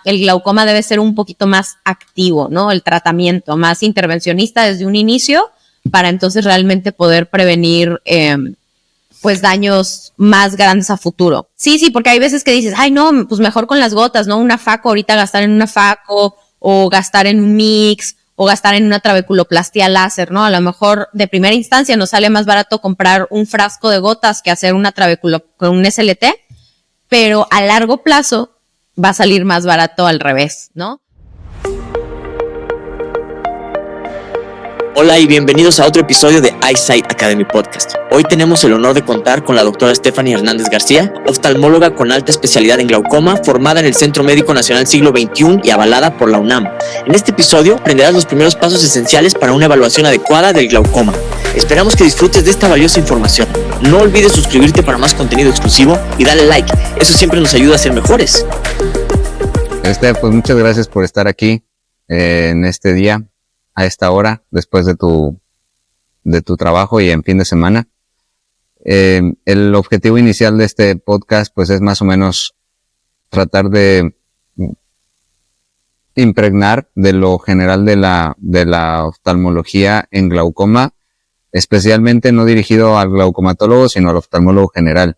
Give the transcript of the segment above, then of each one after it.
el glaucoma debe ser un poquito más activo, ¿no? El tratamiento más intervencionista desde un inicio para entonces realmente poder prevenir pues daños más grandes a futuro. Sí, porque hay veces que dices, ay no, pues mejor con las gotas, ¿no? Una faco, ahorita gastar en una faco o gastar en un mix o gastar en una trabeculoplastia láser, ¿no? A lo mejor de primera instancia nos sale más barato comprar un frasco de gotas que hacer una con un SLT, pero a largo plazo va a salir más barato al revés, ¿no? Hola y bienvenidos a otro episodio de Eyesight Academy Podcast. Hoy tenemos el honor de contar con la doctora Stephanie Hernández García, oftalmóloga con alta especialidad en glaucoma, formada en el Centro Médico Nacional Siglo XXI y avalada por la UNAM. En este episodio aprenderás los primeros pasos esenciales para una evaluación adecuada del glaucoma. Esperamos que disfrutes de esta valiosa información. No olvides suscribirte para más contenido exclusivo y darle like. Eso siempre nos ayuda a ser mejores. Pues muchas gracias por estar aquí en este día, a esta hora, después de tu trabajo y en fin de semana. El objetivo inicial de este podcast pues es más o menos tratar de impregnar de lo general de la oftalmología en glaucoma, especialmente no dirigido al glaucomatólogo, sino al oftalmólogo general.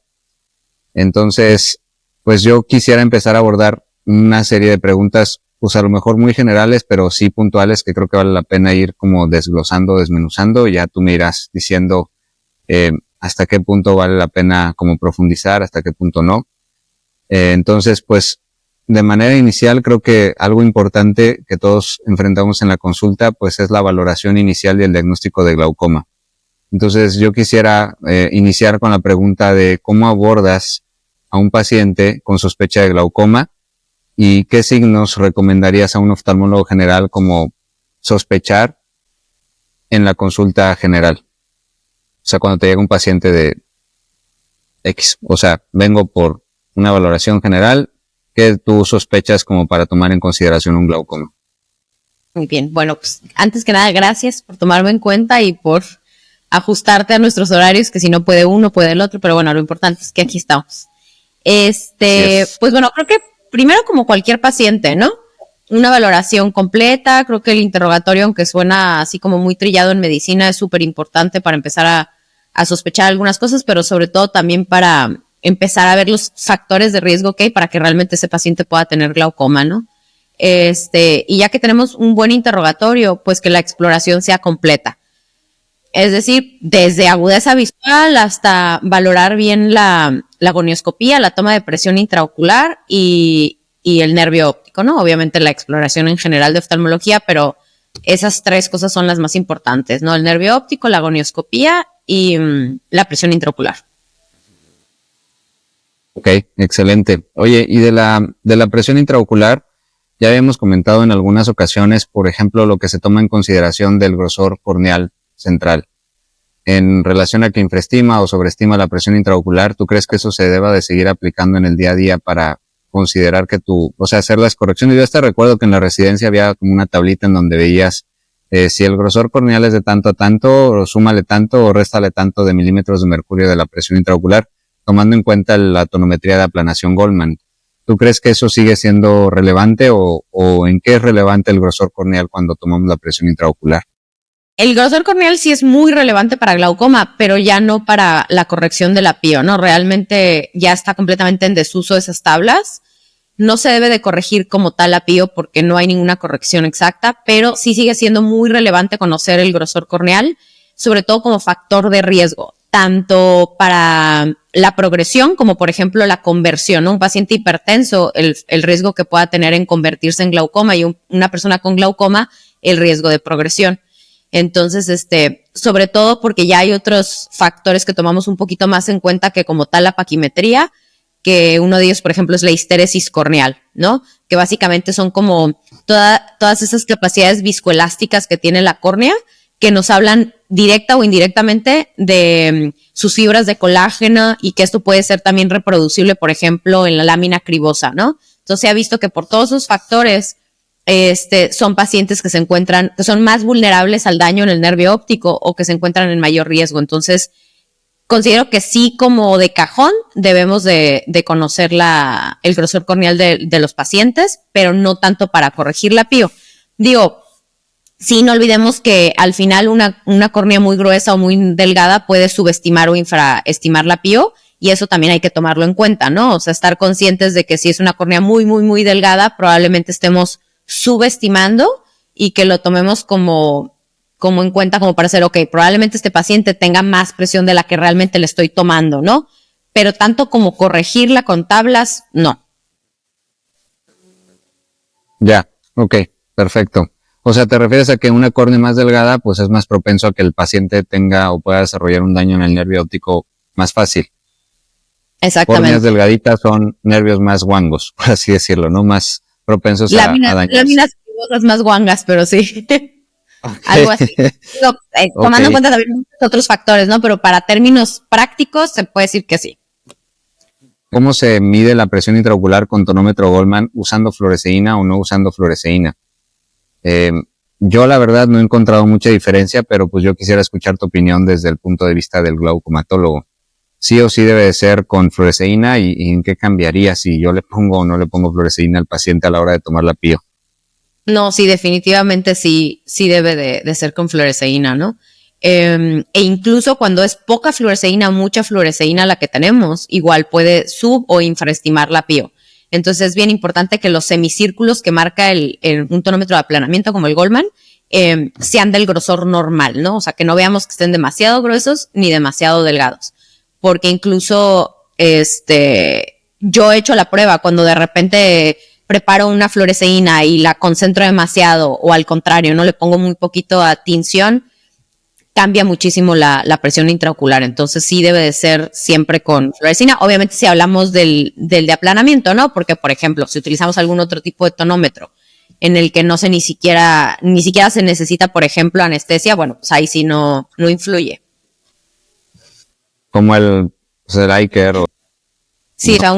Entonces, pues yo quisiera empezar a abordar una serie de preguntas, pues a lo mejor muy generales, pero sí puntuales, que creo que vale la pena ir como desglosando, desmenuzando, y ya tú me irás diciendo hasta qué punto vale la pena como profundizar, hasta qué punto no. Entonces, pues, de manera inicial, creo que algo importante que todos enfrentamos en la consulta, pues es la valoración inicial y el diagnóstico de glaucoma. Entonces, yo quisiera iniciar con la pregunta de cómo abordas a un paciente con sospecha de glaucoma y qué signos recomendarías a un oftalmólogo general como sospechar en la consulta general. O sea, cuando te llega un paciente de X, o sea, vengo por una valoración general, ¿qué tú sospechas como para tomar en consideración un glaucoma? Muy bien, bueno, pues antes que nada, gracias por tomarme en cuenta y por ajustarte a nuestros horarios, que si no puede uno, puede el otro, pero bueno, lo importante es que aquí estamos. Pues bueno, creo que primero como cualquier paciente, ¿no? Una valoración completa, creo que el interrogatorio, aunque suena así como muy trillado en medicina, es súper importante para empezar a sospechar algunas cosas, pero sobre todo también para empezar a ver los factores de riesgo que hay para que realmente ese paciente pueda tener glaucoma, ¿no? Y ya que tenemos un buen interrogatorio, pues que la exploración sea completa. Es decir, desde agudeza visual hasta valorar bien la gonioscopía, la toma de presión intraocular y el nervio óptico, ¿no? Obviamente la exploración en general de oftalmología, pero esas tres cosas son las más importantes, ¿no? El nervio óptico, la gonioscopía y la presión intraocular. Ok, excelente. Oye, y de la presión intraocular, ya habíamos comentado en algunas ocasiones, por ejemplo, lo que se toma en consideración del grosor corneal central. En relación a que infraestima o sobreestima la presión intraocular, ¿tú crees que eso se deba de seguir aplicando en el día a día para considerar que hacer las correcciones? Yo hasta recuerdo que en la residencia había como una tablita en donde veías si el grosor corneal es de tanto a tanto, o súmale tanto o réstale tanto de milímetros de mercurio de la presión intraocular, tomando en cuenta la tonometría de aplanación Goldman. ¿Tú crees que eso sigue siendo relevante o en qué es relevante el grosor corneal cuando tomamos la presión intraocular? El grosor corneal sí es muy relevante para glaucoma, pero ya no para la corrección de la PIO, ¿no? Realmente ya está completamente en desuso esas tablas. No se debe de corregir como tal la PIO porque no hay ninguna corrección exacta, pero sí sigue siendo muy relevante conocer el grosor corneal, sobre todo como factor de riesgo, tanto para la progresión como, por ejemplo, la conversión, ¿no? Un paciente hipertenso, el riesgo que pueda tener en convertirse en glaucoma y una persona con glaucoma, el riesgo de progresión. Entonces, sobre todo porque ya hay otros factores que tomamos un poquito más en cuenta que como tal la paquimetría, que uno de ellos, por ejemplo, es la histeresis corneal, ¿no? Que básicamente son como todas esas capacidades viscoelásticas que tiene la córnea, que nos hablan directa o indirectamente de sus fibras de colágeno y que esto puede ser también reproducible, por ejemplo, en la lámina cribosa, ¿no? Entonces se ha visto que por todos esos factores son pacientes que son más vulnerables al daño en el nervio óptico o que se encuentran en mayor riesgo. Entonces, considero que sí, como de cajón, debemos de conocer el grosor corneal de los pacientes, pero no tanto para corregir la PIO. Digo, sí, no olvidemos que al final una córnea muy gruesa o muy delgada puede subestimar o infraestimar la PIO, y eso también hay que tomarlo en cuenta, ¿no? O sea, estar conscientes de que si es una córnea muy, muy, muy delgada, probablemente estemos subestimando, y que lo tomemos como en cuenta, como para decir, ok, probablemente este paciente tenga más presión de la que realmente le estoy tomando, ¿no? Pero tanto como corregirla con tablas, no. Ya, ok, perfecto. O sea, ¿te refieres a que una córnea más delgada pues es más propenso a que el paciente tenga o pueda desarrollar un daño en el nervio óptico más fácil? Exactamente. Córneas delgaditas son nervios más guangos, por así decirlo, ¿no? Más propensos a dañarse. Láminas fibosas más guangas, pero sí. Okay. Algo así. Digo, tomando en cuenta también otros factores, ¿no? Pero para términos prácticos se puede decir que sí. ¿Cómo se mide la presión intraocular con tonómetro Goldman usando fluoresceína o no usando fluoresceína? Yo la verdad no he encontrado mucha diferencia, pero pues yo quisiera escuchar tu opinión desde el punto de vista del glaucomatólogo. Sí o sí debe de ser con fluoresceína, y en qué cambiaría si yo le pongo o no le pongo fluoresceína al paciente a la hora de tomar la PIO. No, sí, definitivamente sí debe de ser con fluoresceína, ¿no? E incluso cuando es poca fluoresceína, mucha fluoresceína la que tenemos, igual puede o infraestimar la PIO. Entonces es bien importante que los semicírculos que marca un tonómetro de aplanamiento como el Goldman sean del grosor normal, ¿no? O sea, que no veamos que estén demasiado gruesos ni demasiado delgados. Porque incluso yo he hecho la prueba cuando de repente preparo una fluoresceína y la concentro demasiado, o al contrario, no le pongo muy poquito a tinción, cambia muchísimo la presión intraocular. Entonces sí debe de ser siempre con fluoresceína. Obviamente si hablamos del de aplanamiento, ¿no? Porque, por ejemplo, si utilizamos algún otro tipo de tonómetro en el que no se ni siquiera se necesita, por ejemplo, anestesia, bueno, pues ahí sí no influye. Como el Iker o... Sí, o sea,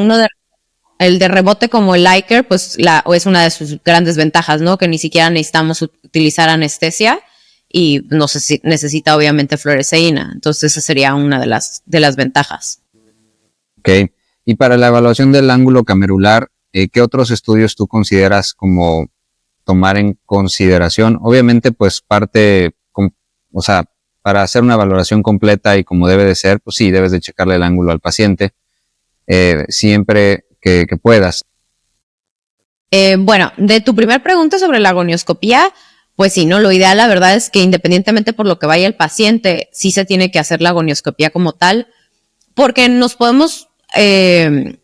el de rebote como el Iker, pues es una de sus grandes ventajas, ¿no? Que ni siquiera necesitamos utilizar anestesia, y no se necesita obviamente fluoresceína. Entonces esa sería una de las ventajas. Ok. Y para la evaluación del ángulo camerular, ¿qué otros estudios tú consideras como tomar en consideración? Obviamente, pues para hacer una valoración completa y como debe de ser, pues sí, debes de checarle el ángulo al paciente siempre que puedas. Bueno, de tu primer pregunta sobre la gonioscopía, pues sí, ¿no? Lo ideal, la verdad, es que independientemente por lo que vaya el paciente, sí se tiene que hacer la gonioscopía como tal, porque nos podemos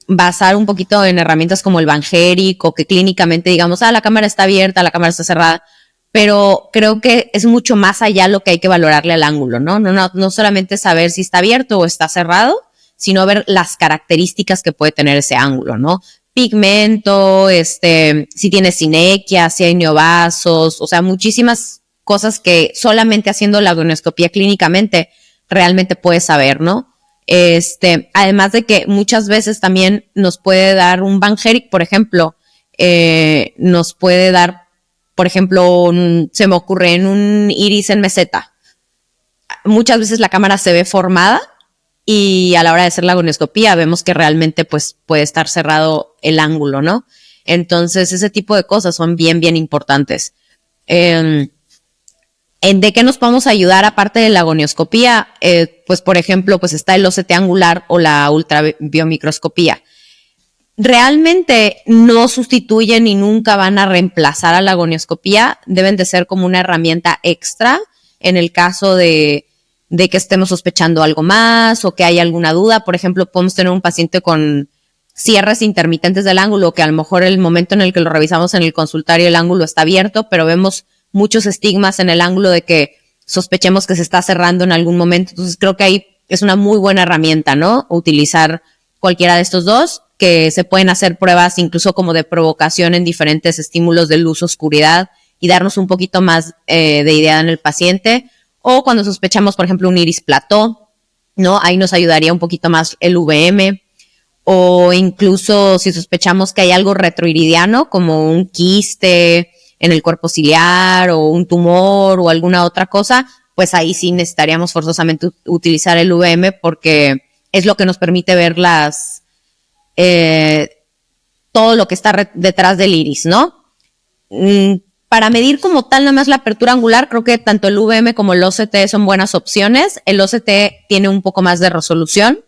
basar un poquito en herramientas como el Van Herijk, o que clínicamente digamos, la cámara está abierta, la cámara está cerrada, pero creo que es mucho más allá lo que hay que valorarle al ángulo, ¿no? No solamente saber si está abierto o está cerrado, sino ver las características que puede tener ese ángulo, ¿no? Pigmento, si tiene sinequia, si hay neovasos, o sea, muchísimas cosas que solamente haciendo la gonioscopía clínicamente realmente puedes saber, ¿no? Además de que muchas veces también nos puede dar un Van Herijk, por ejemplo, nos puede dar, por ejemplo, se me ocurre en un iris en meseta. Muchas veces la cámara se ve formada, y a la hora de hacer la gonioscopía vemos que realmente pues puede estar cerrado el ángulo, ¿no? Entonces ese tipo de cosas son bien, bien importantes. ¿De qué nos podemos ayudar aparte de la gonioscopía? Pues por ejemplo, pues está el OCT angular o la ultrabiomicroscopía. Realmente no sustituyen y nunca van a reemplazar a la gonioscopía, deben de ser como una herramienta extra en el caso de que estemos sospechando algo más o que haya alguna duda. Por ejemplo, podemos tener un paciente con cierres intermitentes del ángulo, que a lo mejor el momento en el que lo revisamos en el consultorio el ángulo está abierto, pero vemos muchos estigmas en el ángulo de que sospechemos que se está cerrando en algún momento. Entonces creo que ahí es una muy buena herramienta, ¿no? Utilizar cualquiera de estos dos, que se pueden hacer pruebas incluso como de provocación en diferentes estímulos de luz, oscuridad, y darnos un poquito más de idea en el paciente. O cuando sospechamos, por ejemplo, un iris plató, ¿no? Ahí nos ayudaría un poquito más el VM. O incluso si sospechamos que hay algo retroiridiano, como un quiste en el cuerpo ciliar o un tumor o alguna otra cosa, pues ahí sí necesitaríamos forzosamente utilizar el VM porque es lo que nos permite ver todo lo que está detrás del iris, ¿no? Para medir como tal nada más la apertura angular, creo que tanto el VM como el OCT son buenas opciones. El OCT tiene un poco más de resolución,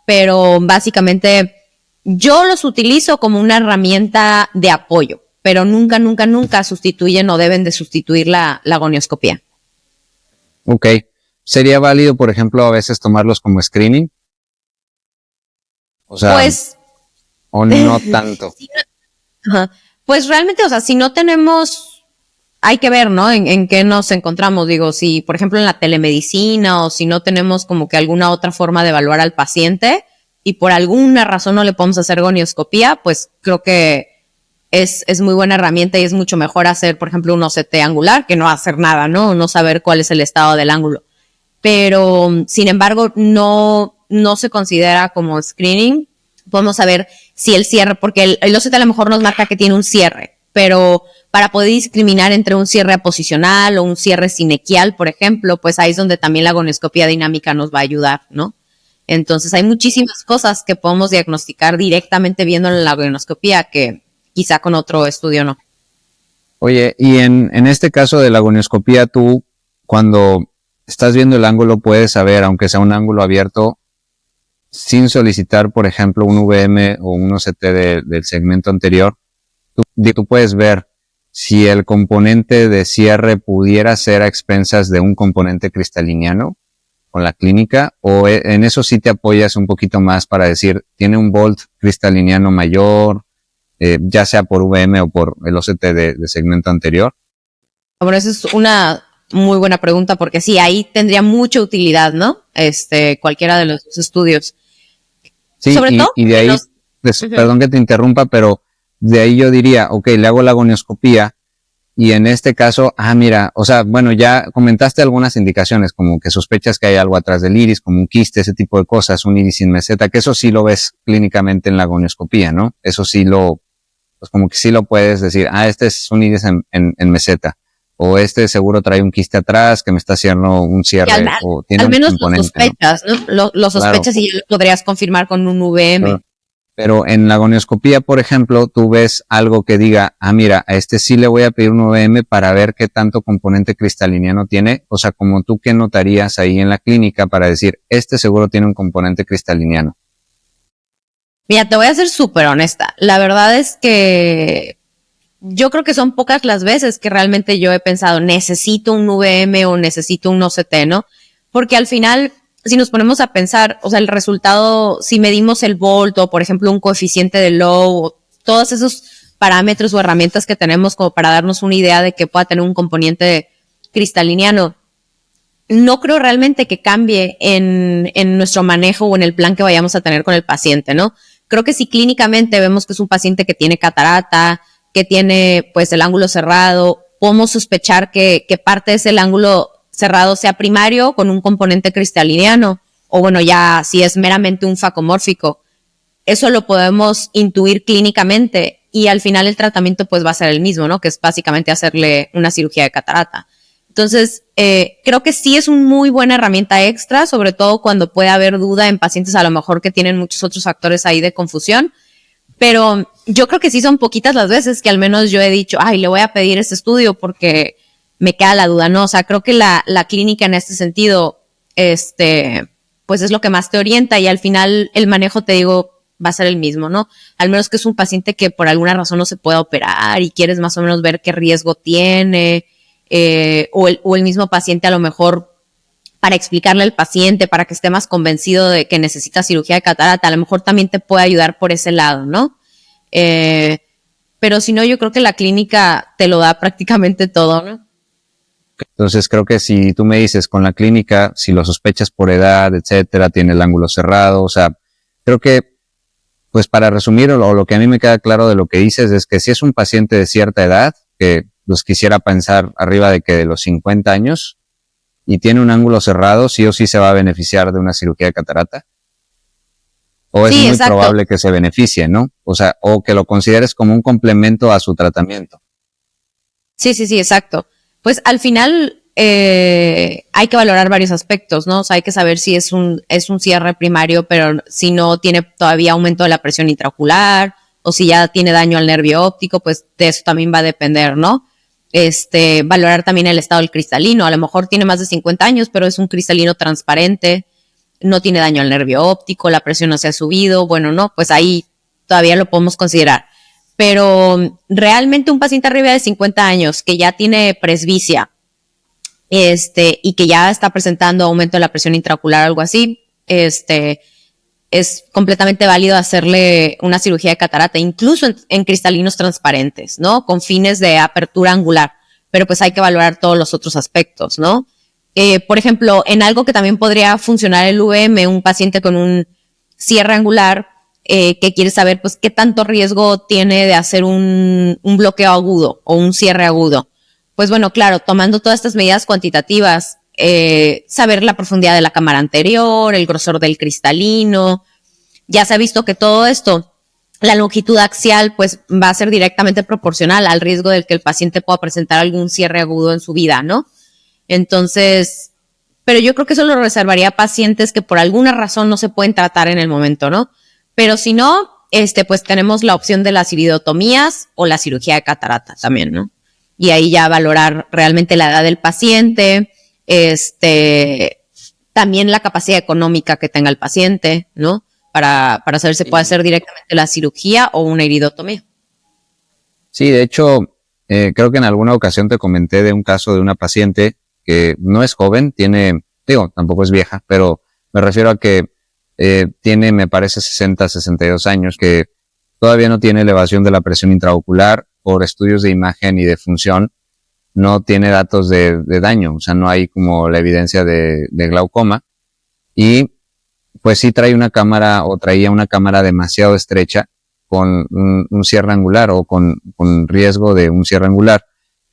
pero básicamente yo los utilizo como una herramienta de apoyo, pero nunca sustituyen o deben de sustituir la gonioscopía. Ok. ¿Sería válido, por ejemplo, a veces tomarlos como screening? O sea, pues, o no tanto. Ajá. Pues realmente, o sea, si no tenemos, hay que ver, ¿no? En qué nos encontramos. Digo, si, por ejemplo, en la telemedicina o si no tenemos como que alguna otra forma de evaluar al paciente y por alguna razón no le podemos hacer gonioscopía, pues creo que es muy buena herramienta y es mucho mejor hacer, por ejemplo, un OCT angular que no hacer nada, ¿no? No saber cuál es el estado del ángulo. Pero, sin embargo, no se considera como screening. Podemos saber si el cierre, porque el OCT a lo mejor nos marca que tiene un cierre, pero para poder discriminar entre un cierre aposicional o un cierre sinequial, por ejemplo, pues ahí es donde también la gonioscopía dinámica nos va a ayudar, ¿no? Entonces hay muchísimas cosas que podemos diagnosticar directamente viendo la gonioscopía que quizá con otro estudio no. Oye, y en este caso de la gonioscopía, tú cuando estás viendo el ángulo puedes saber, aunque sea un ángulo abierto, sin solicitar, por ejemplo, un VM o un OCT del segmento anterior, tú puedes ver si el componente de cierre pudiera ser a expensas de un componente cristaliniano con la clínica, o en eso sí te apoyas un poquito más para decir, tiene un volt cristaliniano mayor, ya sea por VM o por el OCT de segmento anterior. Bueno, esa es una muy buena pregunta porque sí, ahí tendría mucha utilidad, ¿no? Cualquiera de los dos estudios. Sí, Sobre todo, y de ahí, perdón que te interrumpa, pero de ahí yo diría, ok, le hago la gonioscopía y en este caso, mira, o sea, bueno, ya comentaste algunas indicaciones, como que sospechas que hay algo atrás del iris, como un quiste, ese tipo de cosas, un iris sin meseta, que eso sí lo ves clínicamente en la gonioscopía, ¿no? Eso sí pues como que sí lo puedes decir, este es un iris en meseta, o este seguro trae un quiste atrás que me está haciendo un cierre, o tiene al menos un componente, lo sospechas, ¿no? Lo sospechas, claro. Y ya lo podrías confirmar con un VM. Claro. Pero en la gonioscopía, por ejemplo, tú ves algo que diga, mira, a este sí le voy a pedir un VM para ver qué tanto componente cristaliniano tiene. O sea, como tú, ¿qué notarías ahí en la clínica para decir, este seguro tiene un componente cristaliniano? Mira, te voy a ser súper honesta. La verdad es que yo creo que son pocas las veces que realmente yo he pensado, necesito un VM o necesito un OCT, ¿no? Porque al final, si nos ponemos a pensar, o sea, el resultado, si medimos el volt o, por ejemplo, un coeficiente de Low, todos esos parámetros o herramientas que tenemos como para darnos una idea de que pueda tener un componente cristaliniano, no creo realmente que cambie en nuestro manejo o en el plan que vayamos a tener con el paciente, ¿no? Creo que si clínicamente vemos que es un paciente que tiene catarata, que tiene pues el ángulo cerrado, podemos sospechar que parte de ese ángulo cerrado sea primario con un componente cristaliniano, o bueno, ya si es meramente un facomórfico. Eso lo podemos intuir clínicamente y al final el tratamiento pues va a ser el mismo, ¿no? Que es básicamente hacerle una cirugía de catarata. Entonces, creo que sí es una muy buena herramienta extra, sobre todo cuando puede haber duda en pacientes a lo mejor que tienen muchos otros factores ahí de confusión. Pero yo creo que sí son poquitas las veces que al menos yo he dicho, le voy a pedir este estudio porque me queda la duda, ¿no? O sea, creo que la clínica en este sentido, pues es lo que más te orienta y al final el manejo, te digo, va a ser el mismo, ¿no? Al menos que es un paciente que por alguna razón no se pueda operar y quieres más o menos ver qué riesgo tiene, o el mismo paciente a lo mejor para explicarle al paciente, para que esté más convencido de que necesita cirugía de catarata, a lo mejor también te puede ayudar por ese lado, ¿no? Pero si no, yo creo que la clínica te lo da prácticamente todo, ¿no? Entonces creo que si tú me dices con la clínica, si lo sospechas por edad, etcétera, tiene el ángulo cerrado, o sea, creo que, pues para resumir, o lo que a mí me queda claro de lo que dices es que si es un paciente de cierta edad, que los quisiera pensar arriba de los 50 años, y tiene un ángulo cerrado, sí o sí se va a beneficiar de una cirugía de catarata. O es muy probable que se beneficie, ¿no? O sea, o que lo consideres como un complemento a su tratamiento. Sí, exacto. Pues al final, hay que valorar varios aspectos, ¿no? O sea, hay que saber si es un cierre primario, pero si no tiene todavía aumento de la presión intraocular, o si ya tiene daño al nervio óptico, pues de eso también va a depender, ¿no? Valorar también el estado del cristalino. A lo mejor tiene más de 50 años, pero es un cristalino transparente, no tiene daño al nervio óptico, la presión no se ha subido, bueno, no, pues ahí todavía lo podemos considerar. Pero realmente un paciente arriba de 50 años que ya tiene presbicia, y que ya está presentando aumento de la presión intraocular o algo así, es completamente válido hacerle una cirugía de catarata, incluso en cristalinos transparentes, ¿no? Con fines de apertura angular, pero pues hay que valorar todos los otros aspectos, ¿no? Por ejemplo, en algo que también podría funcionar el VM, un paciente con un cierre angular, que quiere saber, pues, qué tanto riesgo tiene de hacer un bloqueo agudo o un cierre agudo. Pues bueno, claro, tomando todas estas medidas cuantitativas, saber la profundidad de la cámara anterior, el grosor del cristalino. Ya se ha visto que todo esto, la longitud axial, pues va a ser directamente proporcional al riesgo del que el paciente pueda presentar algún cierre agudo en su vida, ¿no? Entonces, pero yo creo que eso lo reservaría a pacientes que por alguna razón no se pueden tratar en el momento, ¿no? Pero si no, pues tenemos la opción de las iridotomías o la cirugía de catarata también, ¿no? Y ahí ya valorar realmente la edad del paciente, también la capacidad económica que tenga el paciente, ¿no? Para saber si puede hacer directamente la cirugía o una iridotomía. Sí, de hecho, creo que en alguna ocasión te comenté de un caso de una paciente que no es joven, tampoco es vieja, pero me refiero a que tiene, me parece, 62 años, que todavía no tiene elevación de la presión intraocular por estudios de imagen y de función, no tiene datos de daño, o sea, no hay como la evidencia de glaucoma, y pues sí traía una cámara demasiado estrecha con un cierre angular o con riesgo de un cierre angular.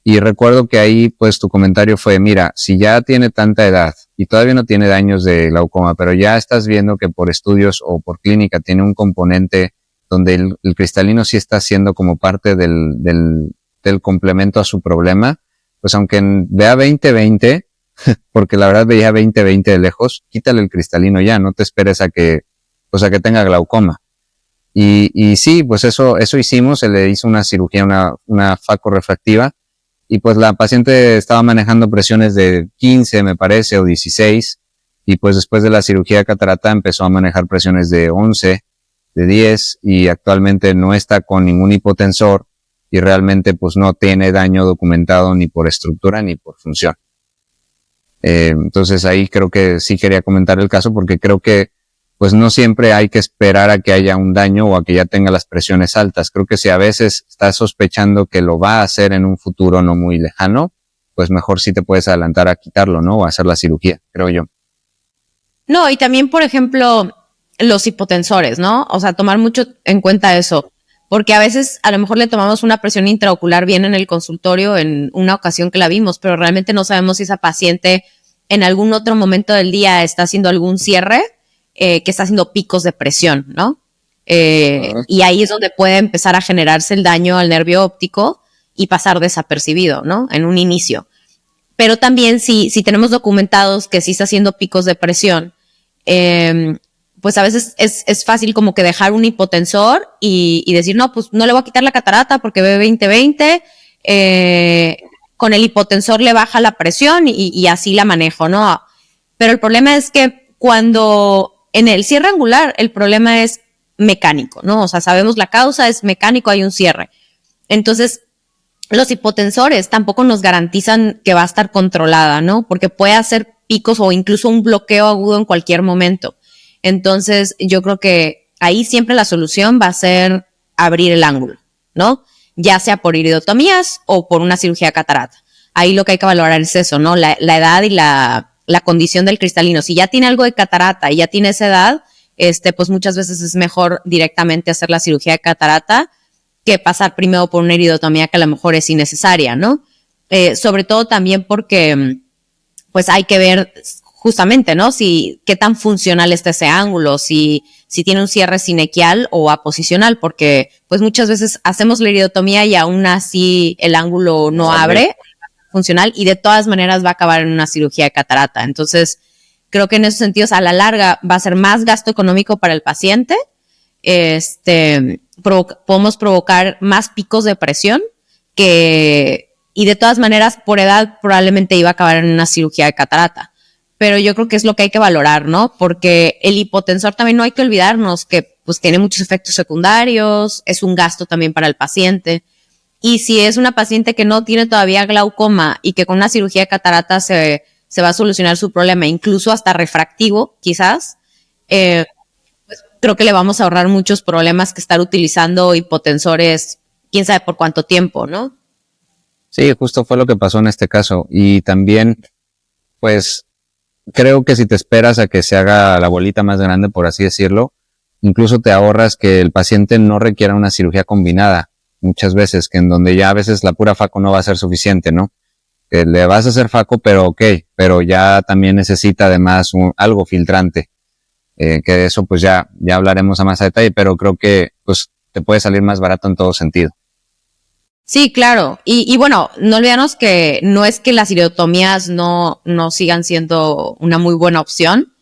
Y recuerdo que ahí pues tu comentario fue, mira, si ya tiene tanta edad y todavía no tiene daños de glaucoma, pero ya estás viendo que por estudios o por clínica tiene un componente donde el cristalino sí está siendo como parte del complemento a su problema, pues aunque vea 20-20, porque la verdad veía 20-20 de lejos, quítale el cristalino ya, no te esperes a que tenga glaucoma. Y sí, pues eso hicimos, se le hizo una cirugía, una facorefractiva, y pues la paciente estaba manejando presiones de 15, me parece, o 16, y pues después de la cirugía de catarata empezó a manejar presiones de 11, de 10, y actualmente no está con ningún hipotensor, y realmente pues no tiene daño documentado ni por estructura ni por función. Entonces ahí creo que sí quería comentar el caso porque creo que pues no siempre hay que esperar a que haya un daño o a que ya tenga las presiones altas. Creo que si a veces estás sospechando que lo va a hacer en un futuro no muy lejano, pues mejor sí te puedes adelantar a quitarlo, ¿no? O a hacer la cirugía, creo yo. No, y también, por ejemplo, los hipotensores, ¿no? O sea, tomar mucho en cuenta eso. Porque a veces a lo mejor le tomamos una presión intraocular bien en el consultorio en una ocasión que la vimos, pero realmente no sabemos si esa paciente en algún otro momento del día está haciendo algún cierre, que está haciendo picos de presión, ¿no? Y ahí es donde puede empezar a generarse el daño al nervio óptico y pasar desapercibido, ¿no? En un inicio. Pero también si tenemos documentados que sí está haciendo picos de presión, pues a veces es fácil como que dejar un hipotensor y decir, no, pues no le voy a quitar la catarata porque ve 20-20, con el hipotensor le baja la presión y así la manejo, ¿no? Pero el problema es que cuando en el cierre angular el problema es mecánico, ¿no? O sea, sabemos la causa, es mecánico, hay un cierre. Entonces, los hipotensores tampoco nos garantizan que va a estar controlada, ¿no? Porque puede hacer picos o incluso un bloqueo agudo en cualquier momento. Entonces, yo creo que ahí siempre la solución va a ser abrir el ángulo, ¿no? Ya sea por iridotomías o por una cirugía de catarata. Ahí lo que hay que valorar es eso, ¿no? La edad y la condición del cristalino. Si ya tiene algo de catarata y ya tiene esa edad, pues muchas veces es mejor directamente hacer la cirugía de catarata que pasar primero por una iridotomía que a lo mejor es innecesaria, ¿no? Sobre todo también porque, pues hay que ver justamente, ¿no? Qué tan funcional está ese ángulo, si tiene un cierre sinequial o aposicional, porque pues muchas veces hacemos la iridotomía y aún así el ángulo no abre, funcional y de todas maneras va a acabar en una cirugía de catarata. Entonces, creo que en esos sentidos, a la larga, va a ser más gasto económico para el paciente. Podemos provocar más picos de presión y de todas maneras, por edad, probablemente iba a acabar en una cirugía de catarata. Pero yo creo que es lo que hay que valorar, ¿no? Porque el hipotensor también no hay que olvidarnos que pues tiene muchos efectos secundarios, es un gasto también para el paciente. Y si es una paciente que no tiene todavía glaucoma y que con una cirugía de catarata se va a solucionar su problema, incluso hasta refractivo, quizás, pues creo que le vamos a ahorrar muchos problemas que estar utilizando hipotensores, quién sabe por cuánto tiempo, ¿no? Sí, justo fue lo que pasó en este caso. Y también, pues, creo que si te esperas a que se haga la bolita más grande, por así decirlo, incluso te ahorras que el paciente no requiera una cirugía combinada. Muchas veces, que en donde ya a veces la pura faco no va a ser suficiente, ¿no? Que le vas a hacer faco, pero pero ya también necesita además algo filtrante. Que de eso pues ya hablaremos a más a detalle, pero creo que pues te puede salir más barato en todo sentido. Sí, claro. Y bueno, no olvidemos que no es que las iridotomías no sigan siendo una muy buena opción.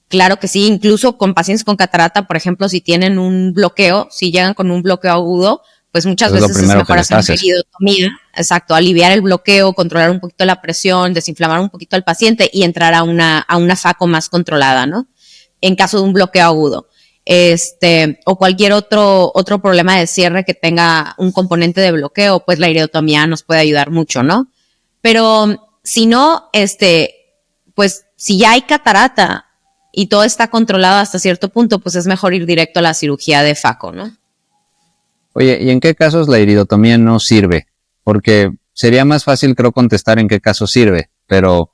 Claro que sí, incluso con pacientes con catarata, por ejemplo, si tienen un bloqueo, si llegan con un bloqueo agudo, pues muchas veces es mejor hacer una iridotomía. Exacto, aliviar el bloqueo, controlar un poquito la presión, desinflamar un poquito al paciente y entrar a una faco más controlada, ¿no? En caso de un bloqueo agudo. O cualquier otro problema de cierre que tenga un componente de bloqueo, pues la iridotomía nos puede ayudar mucho, ¿no? Pero si no, pues si ya hay catarata y todo está controlado hasta cierto punto, pues es mejor ir directo a la cirugía de faco, ¿no? Oye, ¿y en qué casos la iridotomía no sirve? Porque sería más fácil, creo, contestar en qué casos sirve, pero,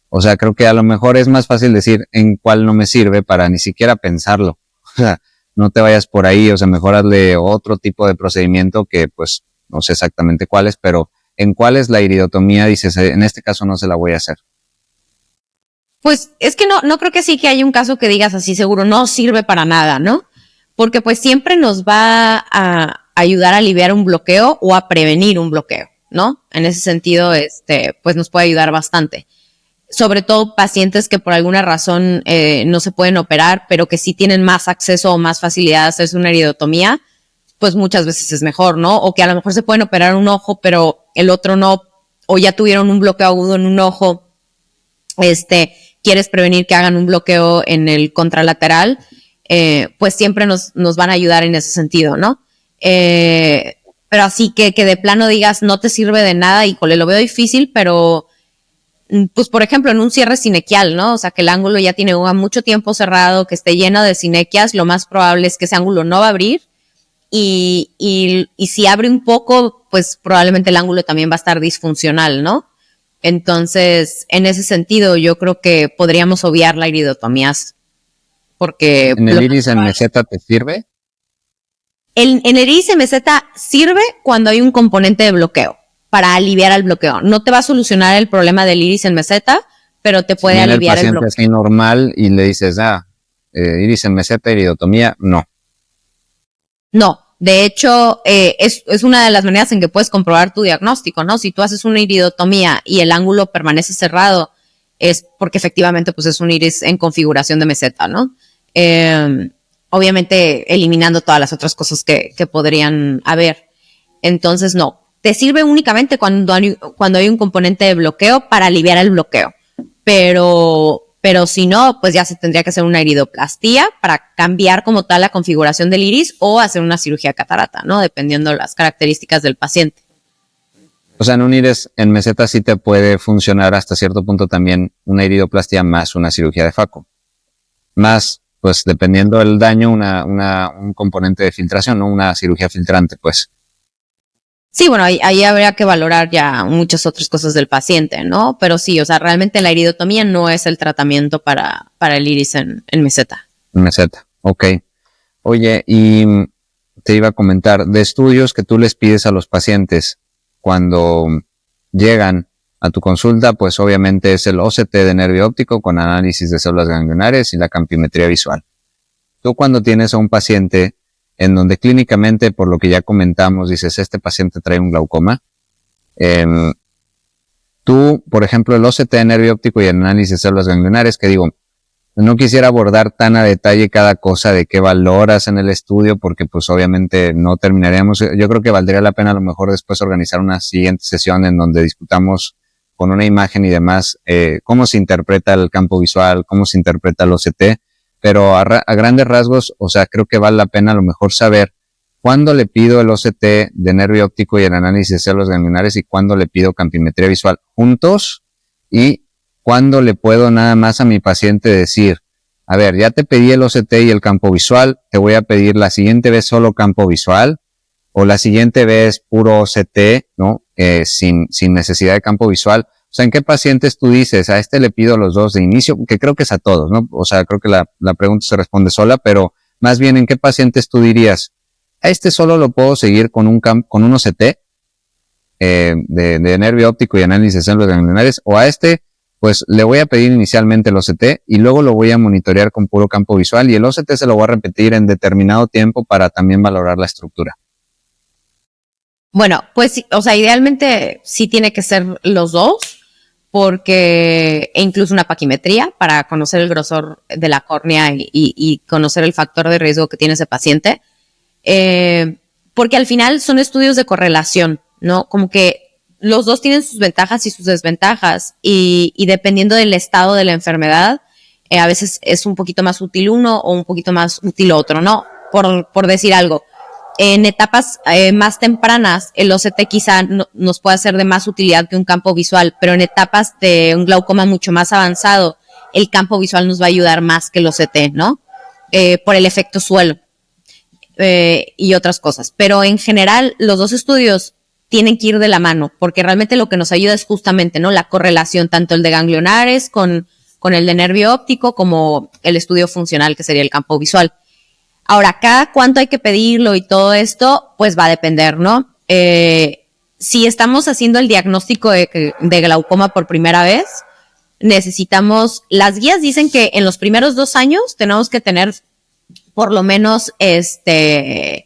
o sea, creo que a lo mejor es más fácil decir en cuál no me sirve para ni siquiera pensarlo. O sea, no te vayas por ahí, o sea, mejor hazle otro tipo de procedimiento que, pues, no sé exactamente cuáles, pero en cuáles la iridotomía dices, en este caso no se la voy a hacer. Pues es que no creo que sí que haya un caso que digas así seguro, no sirve para nada, ¿no? Porque pues siempre nos va a ayudar a aliviar un bloqueo o a prevenir un bloqueo, ¿no? En ese sentido, pues nos puede ayudar bastante. Sobre todo pacientes que por alguna razón no se pueden operar, pero que sí tienen más acceso o más facilidad a hacerse una iridotomía, pues muchas veces es mejor, ¿no? O que a lo mejor se pueden operar un ojo, pero el otro no, o ya tuvieron un bloqueo agudo en un ojo, quieres prevenir que hagan un bloqueo en el contralateral, pues siempre nos van a ayudar en ese sentido, ¿no? Pero así que de plano digas no te sirve de nada, híjole, lo veo difícil, pero pues por ejemplo en un cierre sinequial, ¿no? O sea que el ángulo ya tiene mucho tiempo cerrado, que esté lleno de sinequias, lo más probable es que ese ángulo no va a abrir y si abre un poco, pues probablemente el ángulo también va a estar disfuncional, ¿no? Entonces, en ese sentido, yo creo que podríamos obviar la iridotomía porque... ¿En el iris en meseta te sirve? En el iris en meseta sirve cuando hay un componente de bloqueo, para aliviar el bloqueo. No te va a solucionar el problema del iris en meseta, pero te puede aliviar el bloqueo. El paciente así normal y le dices, iris en meseta, iridotomía, no. No, de hecho, es una de las maneras en que puedes comprobar tu diagnóstico, ¿no? Si tú haces una iridotomía y el ángulo permanece cerrado, es porque efectivamente pues es un iris en configuración de meseta, ¿no? Obviamente eliminando todas las otras cosas que podrían haber. Entonces, no. Te sirve únicamente cuando hay un componente de bloqueo para aliviar el bloqueo. Pero si no, pues ya se tendría que hacer una iridoplastía para cambiar como tal la configuración del iris o hacer una cirugía de catarata, ¿no? Dependiendo de las características del paciente. O sea, en un iris en meseta sí te puede funcionar hasta cierto punto también una iridoplastía más una cirugía de faco. Más, pues dependiendo del daño, un componente de filtración, ¿no? Una cirugía filtrante, pues. Sí, bueno, ahí habría que valorar ya muchas otras cosas del paciente, ¿no? Pero sí, o sea, realmente la iridotomía no es el tratamiento para el iris en meseta. En meseta, ok. Oye, y te iba a comentar, de estudios que tú les pides a los pacientes cuando llegan a tu consulta, pues obviamente es el OCT de nervio óptico con análisis de células ganglionares y la campimetría visual. Tú cuando tienes a un paciente en donde clínicamente, por lo que ya comentamos, dices, este paciente trae un glaucoma, Tú, por ejemplo, el OCT de nervio óptico y el análisis de células ganglionares, que digo, no quisiera abordar tan a detalle cada cosa de qué valoras en el estudio, porque pues obviamente no terminaríamos. Yo creo que valdría la pena a lo mejor después organizar una siguiente sesión en donde discutamos con una imagen y demás cómo se interpreta el campo visual, cómo se interpreta el OCT, pero a grandes rasgos, o sea, creo que vale la pena a lo mejor saber cuándo le pido el OCT de nervio óptico y el análisis de células ganglionares y cuándo le pido campimetría visual juntos, y cuándo le puedo nada más a mi paciente decir, a ver, ya te pedí el OCT y el campo visual, te voy a pedir la siguiente vez solo campo visual, o la siguiente vez puro OCT, ¿no? Sin necesidad de campo visual. O sea, ¿en qué pacientes tú dices, a este le pido los dos de inicio? Que creo que es a todos, ¿no? O sea, creo que la pregunta se responde sola, pero más bien, ¿en qué pacientes tú dirías, a este solo lo puedo seguir con un OCT de nervio óptico y análisis de células ganglionares, o a este, pues le voy a pedir inicialmente el OCT y luego lo voy a monitorear con puro campo visual, y el OCT se lo voy a repetir en determinado tiempo para también valorar la estructura? Bueno, pues, o sea, idealmente sí tiene que ser los dos, porque, e incluso una paquimetría para conocer el grosor de la córnea y conocer el factor de riesgo que tiene ese paciente. Porque al final son estudios de correlación, ¿no? Como que los dos tienen sus ventajas y sus desventajas, y dependiendo del estado de la enfermedad, a veces es un poquito más útil uno o un poquito más útil otro, ¿no? Por decir algo. En etapas más tempranas, el OCT quizá nos pueda ser de más utilidad que un campo visual, pero en etapas de un glaucoma mucho más avanzado, el campo visual nos va a ayudar más que el OCT, ¿no? Por el efecto suelo y otras cosas. Pero en general, los dos estudios tienen que ir de la mano, porque realmente lo que nos ayuda es justamente, ¿no? La correlación, tanto el de ganglionares con el de nervio óptico, como el estudio funcional, que sería el campo visual. Ahora, cada cuánto hay que pedirlo y todo esto, pues va a depender, ¿no? Si estamos haciendo el diagnóstico de glaucoma por primera vez, necesitamos, las guías dicen que en los primeros 2 años tenemos que tener por lo menos 3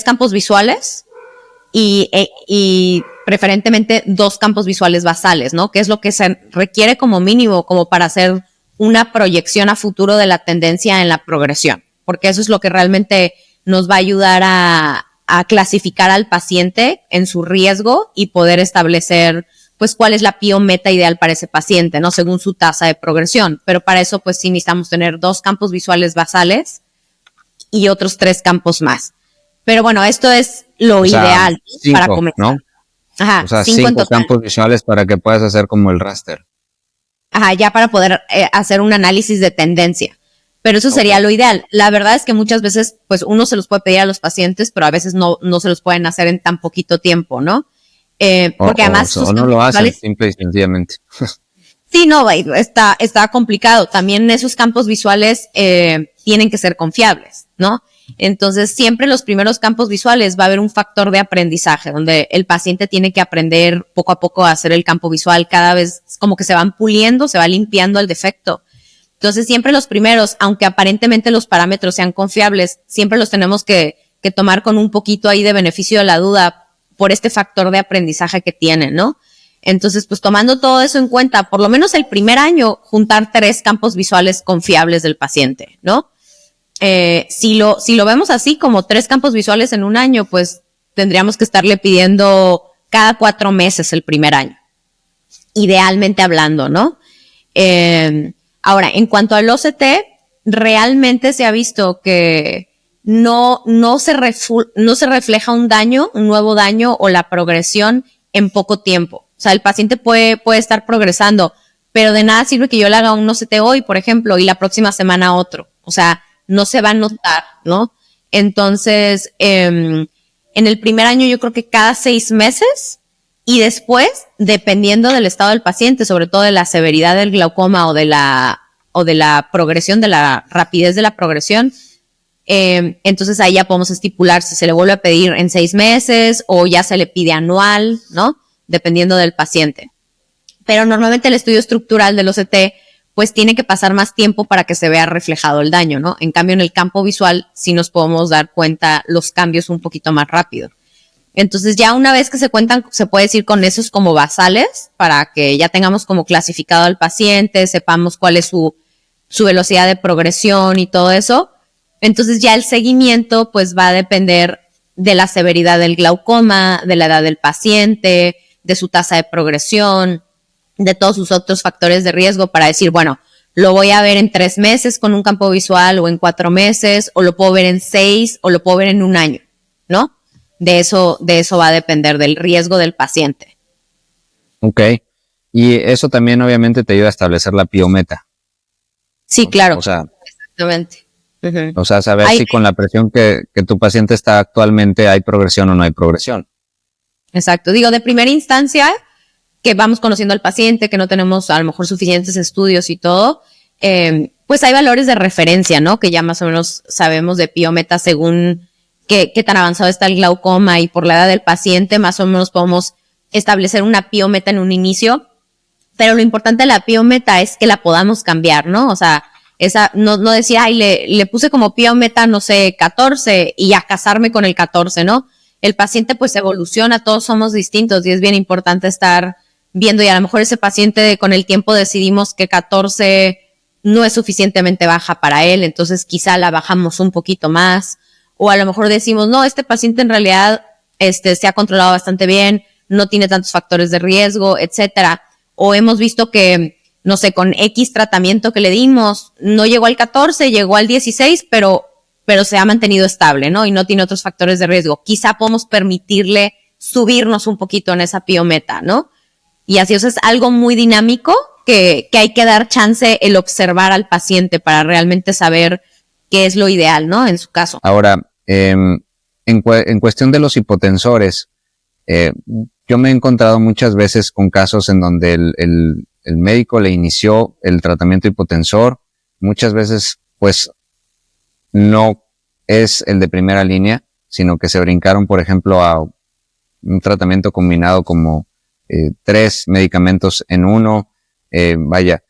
campos visuales y preferentemente 2 campos visuales basales, ¿no? Que es lo que se requiere como mínimo, como para hacer una proyección a futuro de la tendencia en la progresión, porque eso es lo que realmente nos va a ayudar a clasificar al paciente en su riesgo y poder establecer, pues, cuál es la pío meta ideal para ese paciente, ¿no? Según su tasa de progresión. Pero para eso, pues, sí necesitamos tener 2 campos visuales basales y otros 3 campos más. Pero bueno, esto es lo ideal 5, para comenzar, ¿no? Ajá, O sea, 5 en 5 total. campos visuales para que puedas hacer como el raster. Ajá, ya para poder hacer un análisis de tendencia. Pero eso sería lo ideal. La verdad es que muchas veces, pues, uno se los puede pedir a los pacientes, pero a veces no se los pueden hacer en tan poquito tiempo, ¿no? Porque además... O no lo hacen, simple y sencillamente. Sí, no, está complicado. También esos campos visuales tienen que ser confiables, ¿no? Entonces, siempre en los primeros campos visuales va a haber un factor de aprendizaje, donde el paciente tiene que aprender poco a poco a hacer el campo visual. Cada vez como que se van puliendo, se va limpiando el defecto. Entonces, siempre los primeros, aunque aparentemente los parámetros sean confiables, siempre los tenemos que tomar con un poquito ahí de beneficio de la duda por este factor de aprendizaje que tienen, ¿no? Entonces, pues, tomando todo eso en cuenta, por lo menos el primer año, juntar 3 campos visuales confiables del paciente, ¿no? Si lo vemos así, como 3 campos visuales en un año, pues tendríamos que estarle pidiendo cada 4 meses el primer año, idealmente hablando, ¿no? Ahora, en cuanto al OCT, realmente se ha visto que no se refleja un nuevo daño o la progresión en poco tiempo. O sea, el paciente puede estar progresando, pero de nada sirve que yo le haga un OCT hoy, por ejemplo, y la próxima semana otro. O sea, no se va a notar, ¿no? Entonces, en el primer año yo creo que cada 6 meses, y después, dependiendo del estado del paciente, sobre todo de la severidad del glaucoma o de la progresión, de la rapidez de la progresión, entonces ahí ya podemos estipular si se le vuelve a pedir en 6 meses o ya se le pide anual, ¿no? Dependiendo del paciente. Pero normalmente el estudio estructural del OCT pues tiene que pasar más tiempo para que se vea reflejado el daño, ¿no? En cambio, en el campo visual sí nos podemos dar cuenta los cambios un poquito más rápido. Entonces ya una vez que se cuentan, se puede decir con esos como basales para que ya tengamos como clasificado al paciente, sepamos cuál es su velocidad de progresión y todo eso. Entonces ya el seguimiento pues va a depender de la severidad del glaucoma, de la edad del paciente, de su tasa de progresión, de todos sus otros factores de riesgo para decir, bueno, lo voy a ver en 3 meses con un campo visual o en 4 meses, o lo puedo ver en 6 o lo puedo ver en 1 año, ¿no? De eso va a depender del riesgo del paciente. Ok. Y eso también obviamente te ayuda a establecer la piometa. Sí, claro. O sea, exactamente. Uh-huh. O sea, saber si con la presión que tu paciente está actualmente hay progresión o no hay progresión. Exacto. Digo, de primera instancia, que vamos conociendo al paciente, que no tenemos a lo mejor suficientes estudios y todo, pues hay valores de referencia, ¿no? Que ya más o menos sabemos de piometa según qué tan avanzado está el glaucoma y por la edad del paciente, más o menos podemos establecer una piometa en un inicio, pero lo importante de la piometa es que la podamos cambiar, ¿no? O sea, esa, no decir, ay, le puse como piometa, no sé, 14 y a casarme con el 14, ¿no? El paciente pues evoluciona, todos somos distintos y es bien importante estar viendo, y a lo mejor ese paciente con el tiempo decidimos que 14 no es suficientemente baja para él, entonces quizá la bajamos un poquito más, o a lo mejor decimos, no, este paciente en realidad se ha controlado bastante bien, no tiene tantos factores de riesgo, etcétera, o hemos visto que, no sé, con X tratamiento que le dimos, no llegó al 14, llegó al 16, pero se ha mantenido estable, ¿no? Y no tiene otros factores de riesgo. Quizá podemos permitirle subirnos un poquito en esa piometa, ¿no? Y así, o sea, es algo muy dinámico que hay que dar chance el observar al paciente para realmente saber qué es lo ideal, ¿no? En su caso. Ahora, en cuestión de los hipotensores, yo me he encontrado muchas veces con casos en donde el médico le inició el tratamiento hipotensor, muchas veces pues no es el de primera línea, sino que se brincaron, por ejemplo, a un tratamiento combinado como 3 medicamentos en uno. Vaya,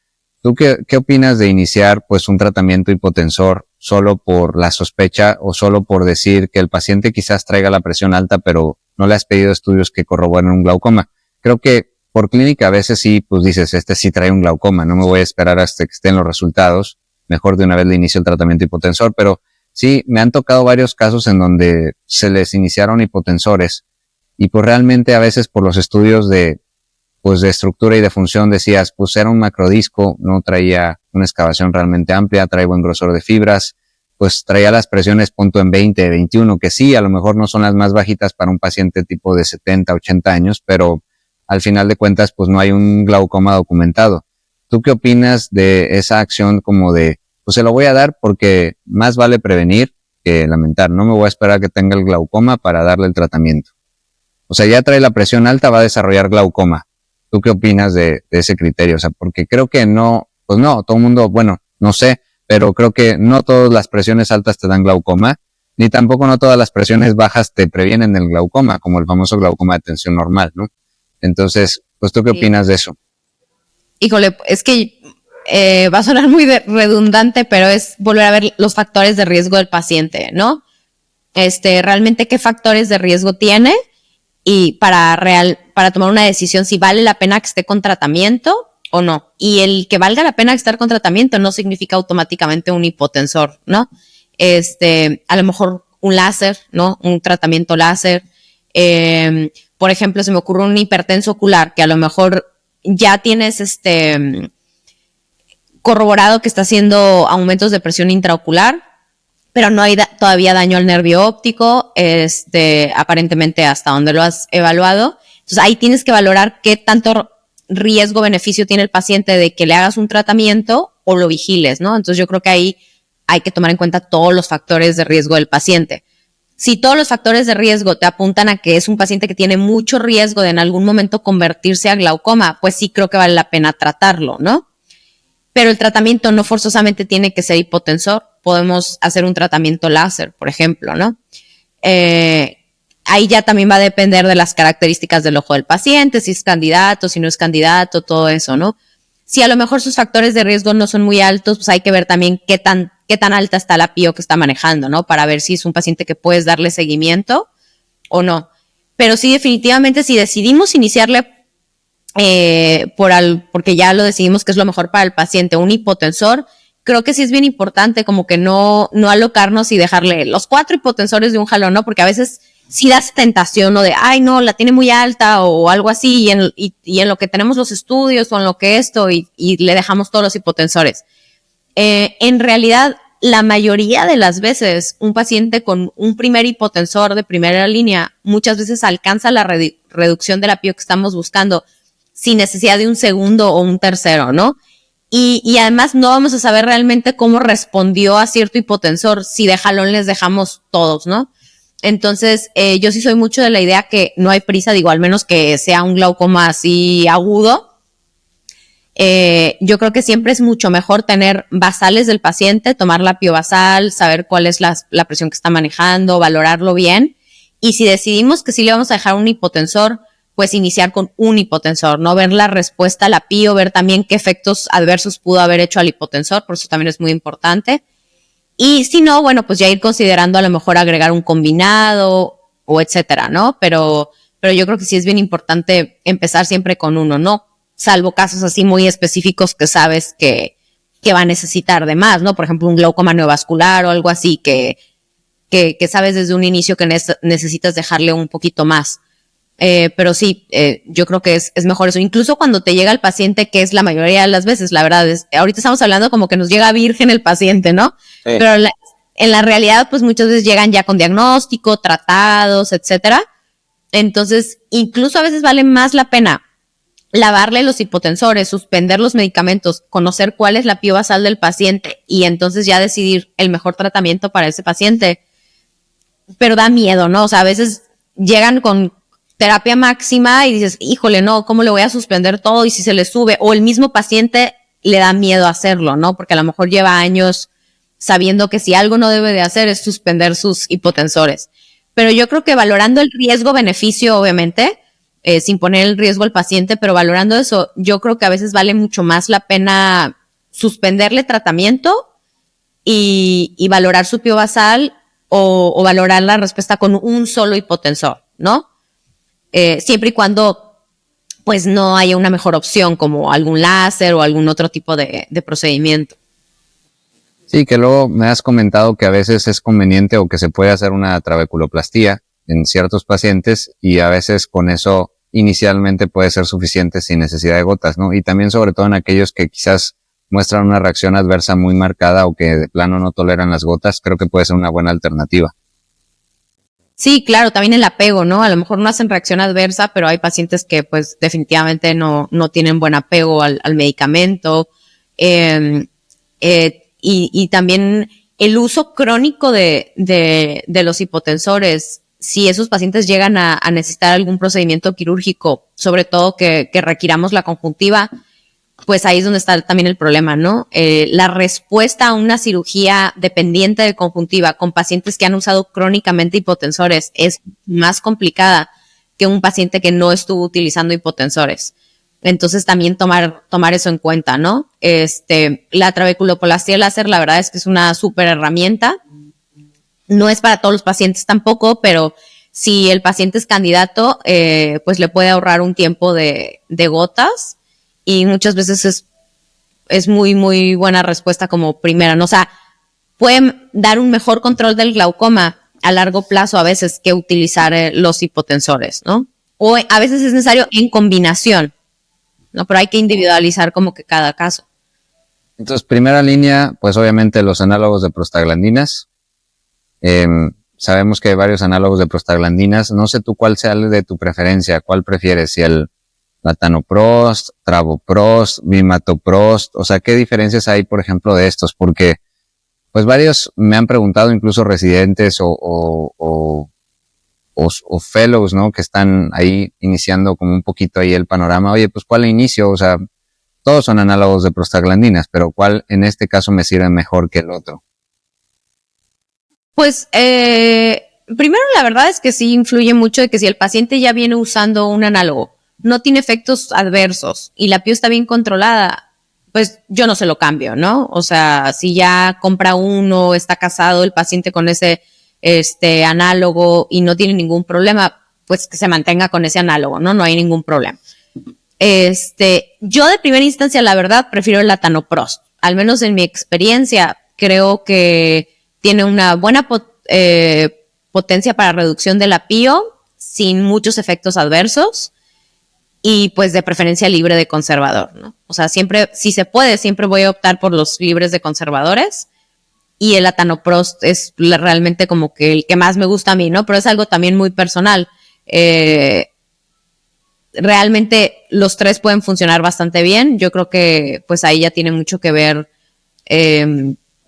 ¿tú qué opinas de iniciar pues un tratamiento hipotensor solo por la sospecha o solo por decir que el paciente quizás traiga la presión alta, pero no le has pedido estudios que corroboren un glaucoma? Creo que por clínica a veces sí, pues dices, sí trae un glaucoma, no me voy a esperar hasta que estén los resultados, mejor de una vez le inicio el tratamiento hipotensor, pero sí, me han tocado varios casos en donde se les iniciaron hipotensores y pues realmente a veces por los estudios de estructura y de función decías, pues era un macrodisco, no traía una excavación realmente amplia, trae buen grosor de fibras, pues traía las presiones punto en 20, 21, que sí, a lo mejor no son las más bajitas para un paciente tipo de 70, 80 años, pero al final de cuentas pues no hay un glaucoma documentado. ¿Tú qué opinas de esa acción como de, pues se lo voy a dar porque más vale prevenir que lamentar, no me voy a esperar a que tenga el glaucoma para darle el tratamiento? O sea, ya trae la presión alta, va a desarrollar glaucoma. ¿Tú qué opinas de ese criterio? O sea, porque creo que no, pues no, todo el mundo, bueno, no sé, pero creo que no todas las presiones altas te dan glaucoma, ni tampoco no todas las presiones bajas te previenen del glaucoma, como el famoso glaucoma de tensión normal, ¿no? Entonces, pues ¿tú qué opinas de eso? Híjole, es que va a sonar muy redundante, pero es volver a ver los factores de riesgo del paciente, ¿no? Realmente qué factores de riesgo tiene y para tomar una decisión si vale la pena que esté con tratamiento o no. Y el que valga la pena estar con tratamiento no significa automáticamente un hipotensor, ¿no? A lo mejor un láser, ¿no? Un tratamiento láser. Por ejemplo, se me ocurre un hipertenso ocular que a lo mejor ya tienes corroborado que está haciendo aumentos de presión intraocular, pero no hay todavía daño al nervio óptico, aparentemente hasta donde lo has evaluado. Entonces ahí tienes que valorar qué tanto riesgo-beneficio tiene el paciente de que le hagas un tratamiento o lo vigiles, ¿no? Entonces yo creo que ahí hay que tomar en cuenta todos los factores de riesgo del paciente. Si todos los factores de riesgo te apuntan a que es un paciente que tiene mucho riesgo de en algún momento convertirse a glaucoma, pues sí creo que vale la pena tratarlo, ¿no? Pero el tratamiento no forzosamente tiene que ser hipotensor. Podemos hacer un tratamiento láser, por ejemplo, ¿no? Ahí ya también va a depender de las características del ojo del paciente, si es candidato, si no es candidato, todo eso, ¿no? Si a lo mejor sus factores de riesgo no son muy altos, pues hay que ver también qué tan alta está la PIO que está manejando, ¿no? Para ver si es un paciente que puedes darle seguimiento o no. Pero sí, definitivamente, si decidimos iniciarle porque ya lo decidimos que es lo mejor para el paciente, un hipotensor, creo que sí es bien importante como que no alocarnos y dejarle los 4 hipotensores de un jalón, ¿no? Porque a veces sí da tentación, ¿no? De, ay, no, la tiene muy alta o algo así, y en lo que tenemos los estudios o en lo que esto, y le dejamos todos los hipotensores. En realidad, la mayoría de las veces, un paciente con un primer hipotensor de primera línea muchas veces alcanza la reducción de la PIO que estamos buscando sin necesidad de un segundo o un tercero, ¿no? Y además no vamos a saber realmente cómo respondió a cierto hipotensor si de jalón les dejamos todos, ¿no? Entonces, yo sí soy mucho de la idea que no hay prisa, digo, al menos que sea un glaucoma así agudo. Yo creo que siempre es mucho mejor tener basales del paciente, tomar la PIO basal, saber cuál es la presión que está manejando, valorarlo bien. Y si decidimos que sí le vamos a dejar un hipotensor, pues iniciar con un hipotensor, ¿no? Ver la respuesta a la PIO, ver también qué efectos adversos pudo haber hecho al hipotensor, por eso también es muy importante. Y si no, bueno, pues ya ir considerando a lo mejor agregar un combinado o etcétera, ¿no? Pero yo creo que sí es bien importante empezar siempre con uno, ¿no? Salvo casos así muy específicos que sabes que va a necesitar de más, ¿no? Por ejemplo, un glaucoma neovascular o algo así que sabes desde un inicio que necesitas dejarle un poquito más. Pero sí, yo creo que es mejor eso. Incluso cuando te llega el paciente, que es la mayoría de las veces, la verdad es, ahorita estamos hablando como que nos llega virgen el paciente, ¿no? Sí. Pero en la realidad, pues muchas veces llegan ya con diagnóstico, tratados, etcétera. Entonces, incluso a veces vale más la pena lavarle los hipotensores, suspender los medicamentos, conocer cuál es la PIO basal del paciente y entonces ya decidir el mejor tratamiento para ese paciente. Pero da miedo, ¿no? O sea, a veces llegan con terapia máxima y dices, híjole, no, ¿cómo le voy a suspender todo? Y si se le sube, o el mismo paciente le da miedo hacerlo, ¿no? Porque a lo mejor lleva años sabiendo que si algo no debe de hacer es suspender sus hipotensores. Pero yo creo que valorando el riesgo-beneficio, obviamente, sin poner el riesgo al paciente, pero valorando eso, yo creo que a veces vale mucho más la pena suspenderle tratamiento y valorar su PIO basal o valorar la respuesta con un solo hipotensor, ¿no? Siempre y cuando pues no haya una mejor opción como algún láser o algún otro tipo de procedimiento. Sí, que luego me has comentado que a veces es conveniente o que se puede hacer una trabeculoplastía en ciertos pacientes y a veces con eso inicialmente puede ser suficiente sin necesidad de gotas, ¿no? Y también sobre todo en aquellos que quizás muestran una reacción adversa muy marcada o que de plano no toleran las gotas, creo que puede ser una buena alternativa. Sí, claro, también el apego, ¿no? A lo mejor no hacen reacción adversa, pero hay pacientes que pues definitivamente no tienen buen apego al medicamento. Y también el uso crónico de los hipotensores, si esos pacientes llegan a necesitar algún procedimiento quirúrgico, sobre todo que requiramos la conjuntiva, pues ahí es donde está también el problema, ¿no? La respuesta a una cirugía dependiente de conjuntiva con pacientes que han usado crónicamente hipotensores es más complicada que un paciente que no estuvo utilizando hipotensores. Entonces también tomar eso en cuenta, ¿no? La trabeculoplastia láser, la verdad es que es una súper herramienta. No es para todos los pacientes tampoco, pero si el paciente es candidato, pues le puede ahorrar un tiempo de gotas. Y muchas veces es muy, muy buena respuesta como primera, ¿no? O sea, pueden dar un mejor control del glaucoma a largo plazo a veces que utilizar los hipotensores, ¿no? O a veces es necesario en combinación, ¿no? Pero hay que individualizar como que cada caso. Entonces, primera línea, pues obviamente los análogos de prostaglandinas. Sabemos que hay varios análogos de prostaglandinas. No sé tú cuál sea el de tu preferencia, cuál prefieres, si el latanoprost, travoprost, vimatoprost, o sea, ¿qué diferencias hay, por ejemplo, de estos? Porque, pues varios me han preguntado, incluso residentes o fellows, ¿no? Que están ahí iniciando como un poquito ahí el panorama. Oye, pues ¿cuál inicio? O sea, todos son análogos de prostaglandinas, pero ¿cuál en este caso me sirve mejor que el otro? Pues, primero la verdad es que sí influye mucho de que si el paciente ya viene usando un análogo, no tiene efectos adversos y la PIO está bien controlada, pues yo no se lo cambio, ¿no? O sea, si ya compra uno, está casado el paciente con ese análogo y no tiene ningún problema, pues que se mantenga con ese análogo, ¿no? No hay ningún problema. Yo de primera instancia, la verdad, prefiero el latanoprost. Al menos en mi experiencia, creo que tiene una buena potencia para reducción del apío, sin muchos efectos adversos, y pues de preferencia libre de conservador, ¿no? O sea, siempre, si se puede, siempre voy a optar por los libres de conservadores, y el latanoprost es realmente como que el que más me gusta a mí, ¿no? Pero es algo también muy personal. Realmente los tres pueden funcionar bastante bien. Yo creo que pues ahí ya tiene mucho que ver,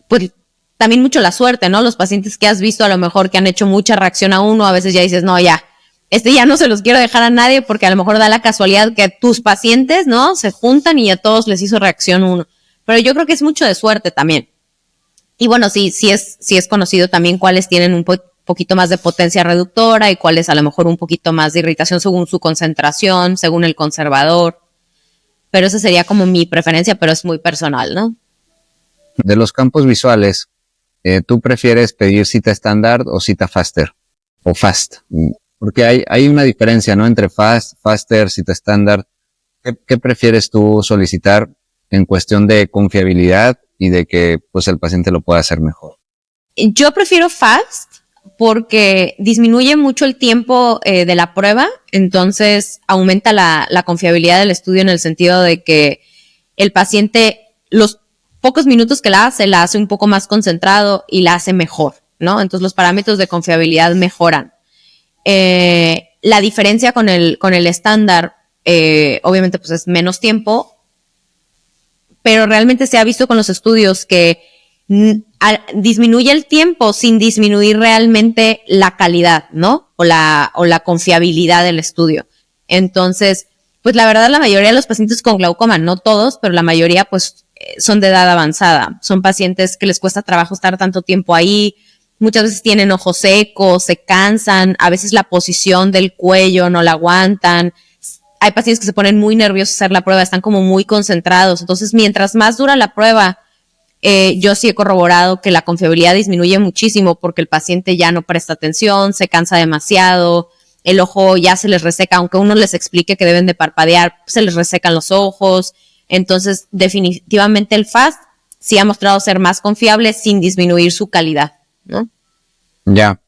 pues también mucho la suerte, ¿no? Los pacientes que has visto a lo mejor que han hecho mucha reacción a uno, a veces ya dices, no, ya no se los quiero dejar a nadie, porque a lo mejor da la casualidad que tus pacientes, ¿no? Se juntan y a todos les hizo reacción uno. Pero yo creo que es mucho de suerte también. Y bueno, sí es conocido también cuáles tienen un poquito más de potencia reductora y cuáles a lo mejor un poquito más de irritación según su concentración, según el conservador. Pero esa sería como mi preferencia, pero es muy personal, ¿no? De los campos visuales, ¿tú prefieres pedir cita estándar o cita faster? O fast. Porque hay una diferencia, ¿no? Entre fast, faster, cita estándar. ¿Qué prefieres tú solicitar en cuestión de confiabilidad y de que pues el paciente lo pueda hacer mejor? Yo prefiero fast porque disminuye mucho el tiempo de la prueba, entonces aumenta la confiabilidad del estudio en el sentido de que el paciente, los pocos minutos que la hace un poco más concentrado y la hace mejor, ¿no? Entonces los parámetros de confiabilidad mejoran. La diferencia con el estándar, obviamente pues es menos tiempo, pero realmente se ha visto con los estudios que disminuye el tiempo sin disminuir realmente la calidad, ¿no? O la confiabilidad del estudio. Entonces, pues la verdad la mayoría de los pacientes con glaucoma, no todos, pero la mayoría pues son de edad avanzada. Son pacientes que les cuesta trabajo estar tanto tiempo ahí. Muchas veces tienen ojos secos, se cansan, a veces la posición del cuello no la aguantan. Hay pacientes que se ponen muy nerviosos a hacer la prueba, están como muy concentrados. Entonces, mientras más dura la prueba, yo sí he corroborado que la confiabilidad disminuye muchísimo porque el paciente ya no presta atención, se cansa demasiado, el ojo ya se les reseca, aunque uno les explique que deben de parpadear, se les resecan los ojos. Entonces, definitivamente el FAST sí ha mostrado ser más confiable sin disminuir su calidad, ¿no? Ya.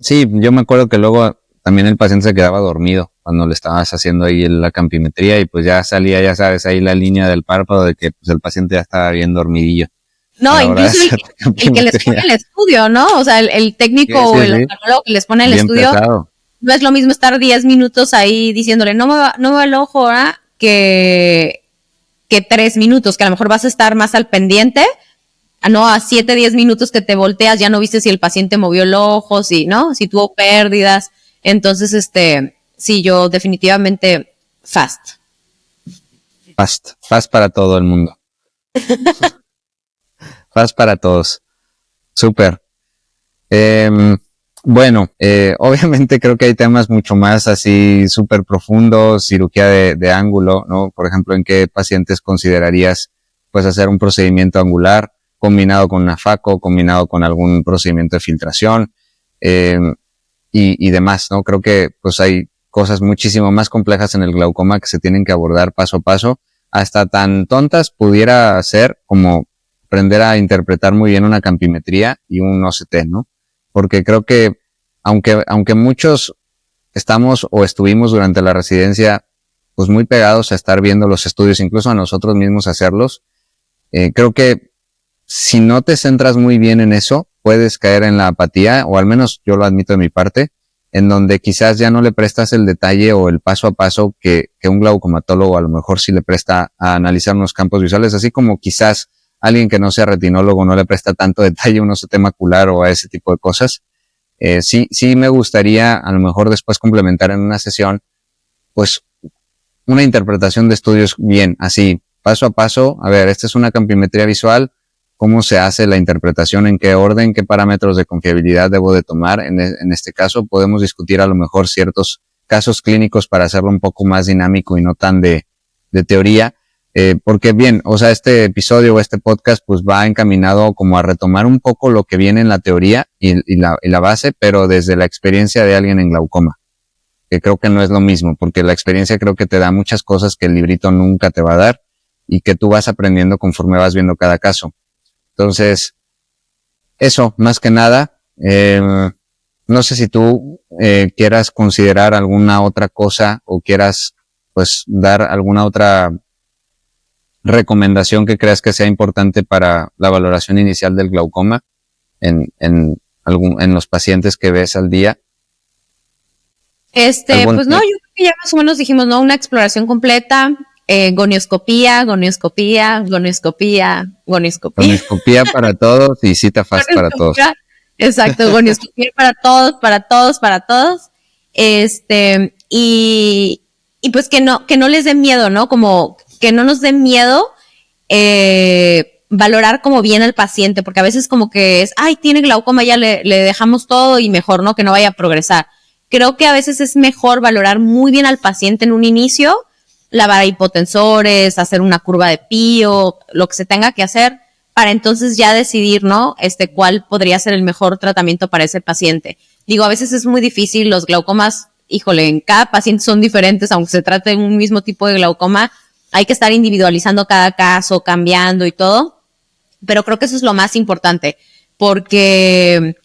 Sí, yo me acuerdo que luego también el paciente se quedaba dormido cuando le estabas haciendo ahí la campimetría y pues ya salía, ya sabes, ahí la línea del párpado de que pues el paciente ya estaba bien dormidillo. No, incluso el que les pone el estudio, ¿no? O sea, el técnico o el oftalmólogo que les pone el bien estudio, pesado. No es lo mismo estar 10 minutos ahí diciéndole, no me va el ojo, ¿ah? que 3 minutos, que a lo mejor vas a estar más al pendiente, no, a 7, 10 minutos que te volteas, ya no viste si el paciente movió el ojo, si tuvo pérdidas. Entonces, sí, yo definitivamente fast para todo el mundo. Fast para todos. Súper. Bueno, obviamente creo que hay temas mucho más así súper profundos, cirugía de ángulo, ¿no? Por ejemplo, ¿en qué pacientes considerarías pues hacer un procedimiento angular combinado con una FACO, combinado con algún procedimiento de filtración y demás, ¿no? Creo que pues hay cosas muchísimo más complejas en el glaucoma que se tienen que abordar paso a paso, hasta tan tontas pudiera ser como aprender a interpretar muy bien una campimetría y un OCT, ¿no? Porque creo que aunque muchos estamos o estuvimos durante la residencia pues muy pegados a estar viendo los estudios, incluso a nosotros mismos hacerlos, creo que si no te centras muy bien en eso, puedes caer en la apatía, o al menos yo lo admito de mi parte, en donde quizás ya no le prestas el detalle o el paso a paso que un glaucomatólogo a lo mejor sí le presta a analizar unos campos visuales, así como quizás alguien que no sea retinólogo no le presta tanto detalle a un OCT macular o a ese tipo de cosas. Sí me gustaría a lo mejor después complementar en una sesión, pues, una interpretación de estudios bien, así, paso a paso. A ver, esta es una campimetría visual, ¿cómo se hace la interpretación? ¿En qué orden? ¿Qué parámetros de confiabilidad debo de tomar? En este caso podemos discutir a lo mejor ciertos casos clínicos para hacerlo un poco más dinámico y no tan de teoría. Porque bien, o sea, este episodio o este podcast pues va encaminado como a retomar un poco lo que viene en la teoría y la base, pero desde la experiencia de alguien en glaucoma. que creo que no es lo mismo, porque la experiencia creo que te da muchas cosas que el librito nunca te va a dar y que tú vas aprendiendo conforme vas viendo cada caso. Entonces, eso, más que nada, no sé si tú quieras considerar alguna otra cosa o quieras pues dar alguna otra recomendación que creas que sea importante para la valoración inicial del glaucoma en los pacientes que ves al día. Pues no, yo creo que ya más o menos dijimos, ¿no? Una exploración completa, gonioscopía. Gonioscopía para todos y cita fast para todos. Exacto, gonioscopía para todos. Y pues que no les dé miedo, ¿no? Como que no nos dé miedo valorar como bien al paciente, porque a veces como que es, ay, tiene glaucoma, ya le dejamos todo y mejor, ¿no? Que no vaya a progresar. Creo que a veces es mejor valorar muy bien al paciente en un inicio, lavar hipotensores, hacer una curva de Pio, lo que se tenga que hacer, para entonces ya decidir, ¿no? Cuál podría ser el mejor tratamiento para ese paciente. Digo, a veces es muy difícil, los glaucomas, híjole, en cada paciente son diferentes, aunque se trate de un mismo tipo de glaucoma, hay que estar individualizando cada caso, cambiando y todo, pero creo que eso es lo más importante, porque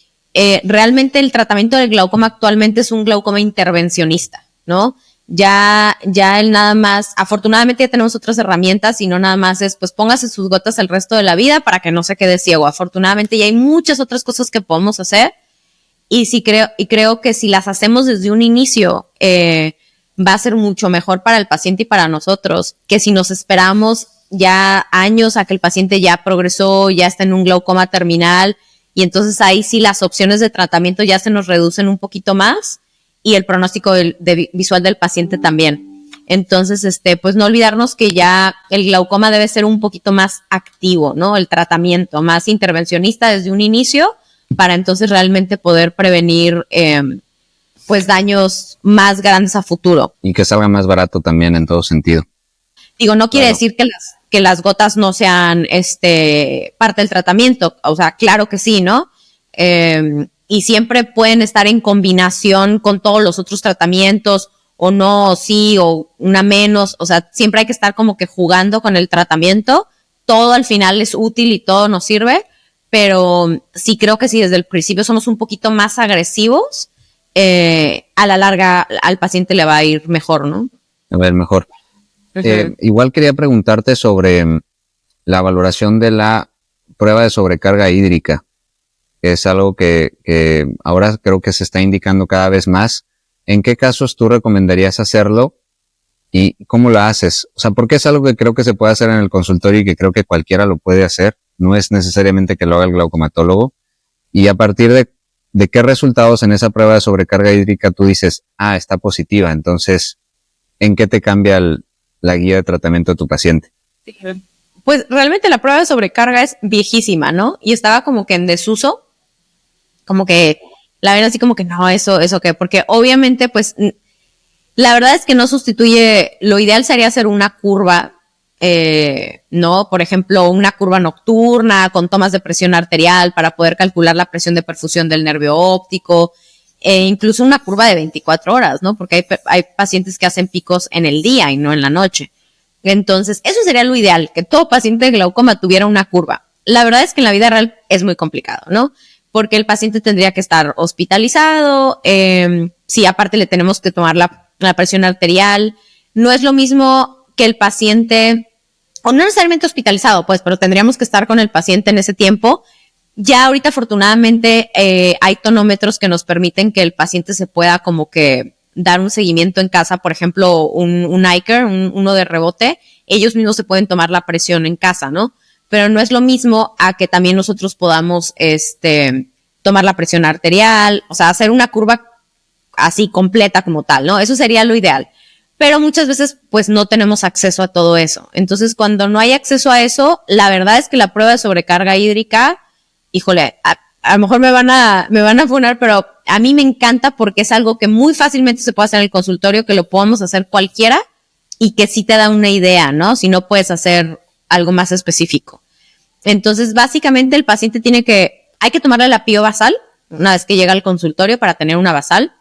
realmente el tratamiento del glaucoma actualmente es un glaucoma intervencionista, ¿no? Ya él nada más, afortunadamente ya tenemos otras herramientas y no nada más es, pues póngase sus gotas el resto de la vida para que no se quede ciego. Afortunadamente ya hay muchas otras cosas que podemos hacer y creo que si las hacemos desde un inicio, va a ser mucho mejor para el paciente y para nosotros que si nos esperamos ya años a que el paciente ya progresó, ya está en un glaucoma terminal y entonces ahí sí las opciones de tratamiento ya se nos reducen un poquito más y el pronóstico visual del paciente también. Entonces, pues no olvidarnos que ya el glaucoma debe ser un poquito más activo, ¿no? El tratamiento más intervencionista desde un inicio para entonces realmente poder prevenir pues daños más grandes a futuro. Y que salga más barato también en todo sentido. Digo, no quiere decir que las gotas no sean parte del tratamiento. O sea, claro que sí, ¿no? Y siempre pueden estar en combinación con todos los otros tratamientos, o no, o sí, o una menos. O sea, siempre hay que estar como que jugando con el tratamiento. Todo al final es útil y todo nos sirve, pero sí creo que si desde el principio somos un poquito más agresivos, a la larga al paciente le va a ir mejor, ¿no? A ver, mejor. Igual quería preguntarte sobre la valoración de la prueba de sobrecarga hídrica, que es algo que ahora creo que se está indicando cada vez más. ¿En qué casos tú recomendarías hacerlo y cómo lo haces? O sea, porque es algo que creo que se puede hacer en el consultorio y que creo que cualquiera lo puede hacer. No es necesariamente que lo haga el glaucomatólogo. Y a partir de qué resultados en esa prueba de sobrecarga hídrica tú dices, está positiva. Entonces, ¿en qué te cambia la guía de tratamiento de tu paciente? Pues realmente la prueba de sobrecarga es viejísima, ¿no? Y estaba como que en desuso, como que la ven así como que no, eso qué, porque obviamente pues la verdad es que no sustituye, lo ideal sería hacer una curva, ¿no? Por ejemplo, una curva nocturna con tomas de presión arterial para poder calcular la presión de perfusión del nervio óptico, incluso una curva de 24 horas, ¿no? Porque hay pacientes que hacen picos en el día y no en la noche. Entonces, eso sería lo ideal, que todo paciente de glaucoma tuviera una curva. La verdad es que en la vida real es muy complicado, ¿no? Porque el paciente tendría que estar hospitalizado, si aparte le tenemos que tomar la presión arterial. No es lo mismo que el paciente, o no necesariamente hospitalizado, pues, pero tendríamos que estar con el paciente en ese tiempo. Ya ahorita afortunadamente hay tonómetros que nos permiten que el paciente se pueda como que dar un seguimiento en casa, por ejemplo, un ICAR, uno de rebote, ellos mismos se pueden tomar la presión en casa, ¿no? Pero no es lo mismo a que también nosotros podamos tomar la presión arterial, o sea, hacer una curva así completa como tal, ¿no? Eso sería lo ideal. Pero muchas veces pues no tenemos acceso a todo eso. Entonces, cuando no hay acceso a eso, la verdad es que la prueba de sobrecarga hídrica, híjole, a lo mejor me van a funar, pero a mí me encanta porque es algo que muy fácilmente se puede hacer en el consultorio, que lo podemos hacer cualquiera y que sí te da una idea, ¿no? Si no puedes hacer algo más específico. Entonces, básicamente el paciente hay que tomarle la pio basal una vez que llega al consultorio para tener una basal.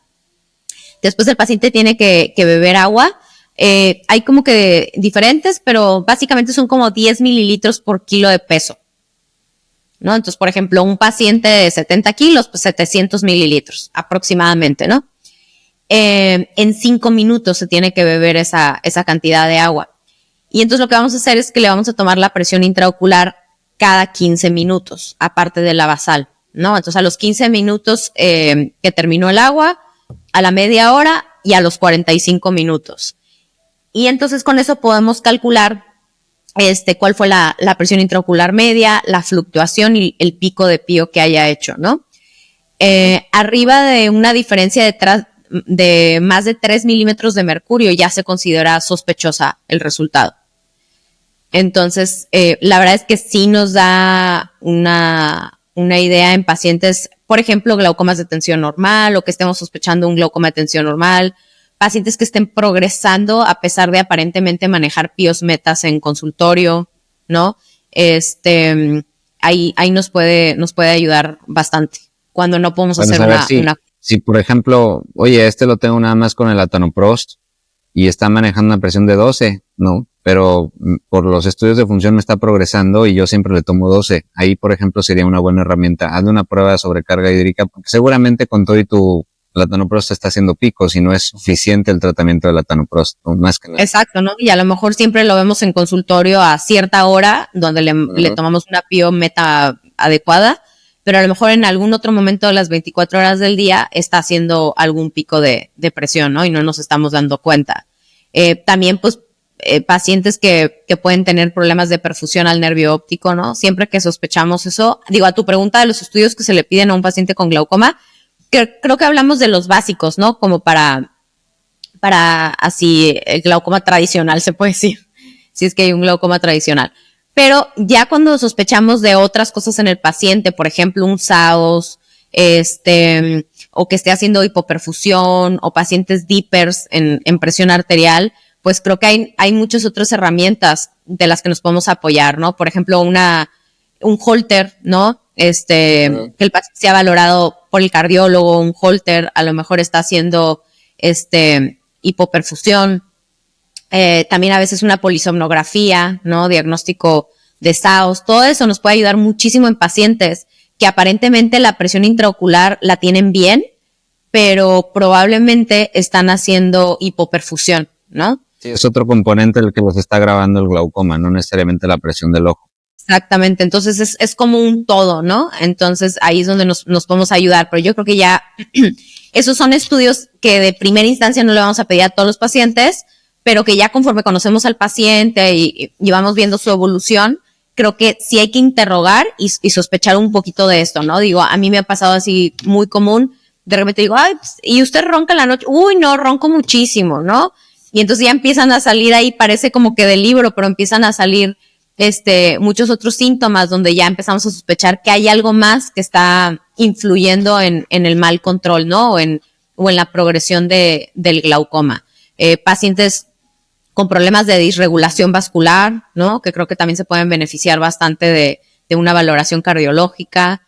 Después el paciente tiene que beber agua. Hay como que diferentes, pero básicamente son como 10 mililitros por kilo de peso, ¿no? Entonces, por ejemplo, un paciente de 70 kilos, pues 700 mililitros aproximadamente, ¿no? En 5 minutos se tiene que beber esa cantidad de agua. Y entonces lo que vamos a hacer es que le vamos a tomar la presión intraocular cada 15 minutos, aparte de la basal, ¿no? Entonces a los 15 minutos que terminó el agua, a la media hora y a los 45 minutos. Y entonces con eso podemos calcular cuál fue la presión intraocular media, la fluctuación y el pico de pío que haya hecho, ¿no? Arriba de una diferencia de más de 3 milímetros de mercurio ya se considera sospechosa el resultado. Entonces, la verdad es que sí nos da una idea en pacientes, por ejemplo, glaucomas de tensión normal o que estemos sospechando un glaucoma de tensión normal, pacientes que estén progresando a pesar de aparentemente manejar píos metas en consultorio, ¿no? Ahí nos puede ayudar bastante cuando no podemos hacer Si, por ejemplo, oye, lo tengo nada más con el latanoprost y está manejando una presión de 12, ¿no? Pero por los estudios de función me está progresando y yo siempre le tomo 12. Ahí, por ejemplo, sería una buena herramienta. Hazle una prueba de sobrecarga hídrica, porque seguramente con todo y tu latanoprost está haciendo pico, si no es suficiente el tratamiento de latanoprost, ¿no? Más que nada. Exacto, ¿no? Y a lo mejor siempre lo vemos en consultorio a cierta hora, donde le tomamos una pío meta adecuada, pero a lo mejor en algún otro momento de las 24 horas del día está haciendo algún pico de presión, ¿no? Y no nos estamos dando cuenta. También, pues, pacientes que pueden tener problemas de perfusión al nervio óptico, ¿no? Siempre que sospechamos eso, a tu pregunta de los estudios que se le piden a un paciente con glaucoma, creo que hablamos de los básicos, ¿no? Como para así el glaucoma tradicional, se puede decir, si es que hay un glaucoma tradicional. Pero ya cuando sospechamos de otras cosas en el paciente, por ejemplo, un SAOS, o que esté haciendo hipoperfusión, o pacientes DIPERS en presión arterial, pues creo que hay muchas otras herramientas de las que nos podemos apoyar, ¿no? Por ejemplo, un Holter, ¿no? Que el paciente sea valorado por el cardiólogo, un Holter a lo mejor está haciendo hipoperfusión. También a veces una polisomnografía, ¿no? Diagnóstico de SAOS. Todo eso nos puede ayudar muchísimo en pacientes que aparentemente la presión intraocular la tienen bien, pero probablemente están haciendo hipoperfusión, ¿no? Sí, es otro componente el que los está agravando el glaucoma, no necesariamente la presión del ojo. Exactamente, entonces es como un todo, ¿no? Entonces ahí es donde nos podemos ayudar, pero yo creo que ya esos son estudios que de primera instancia no le vamos a pedir a todos los pacientes, pero que ya conforme conocemos al paciente y vamos viendo su evolución, creo que sí hay que interrogar y sospechar un poquito de esto, ¿no? Digo, a mí me ha pasado así muy común, de repente digo, ay, pues, ¿y usted ronca en la noche? Uy, no, ronco muchísimo, ¿no? Y entonces ya empiezan a salir ahí, parece como que del libro, pero empiezan a salir muchos otros síntomas donde ya empezamos a sospechar que hay algo más que está influyendo en el mal control, ¿no? O en la progresión del glaucoma. Pacientes con problemas de disregulación vascular, ¿no? Que creo que también se pueden beneficiar bastante de una valoración cardiológica.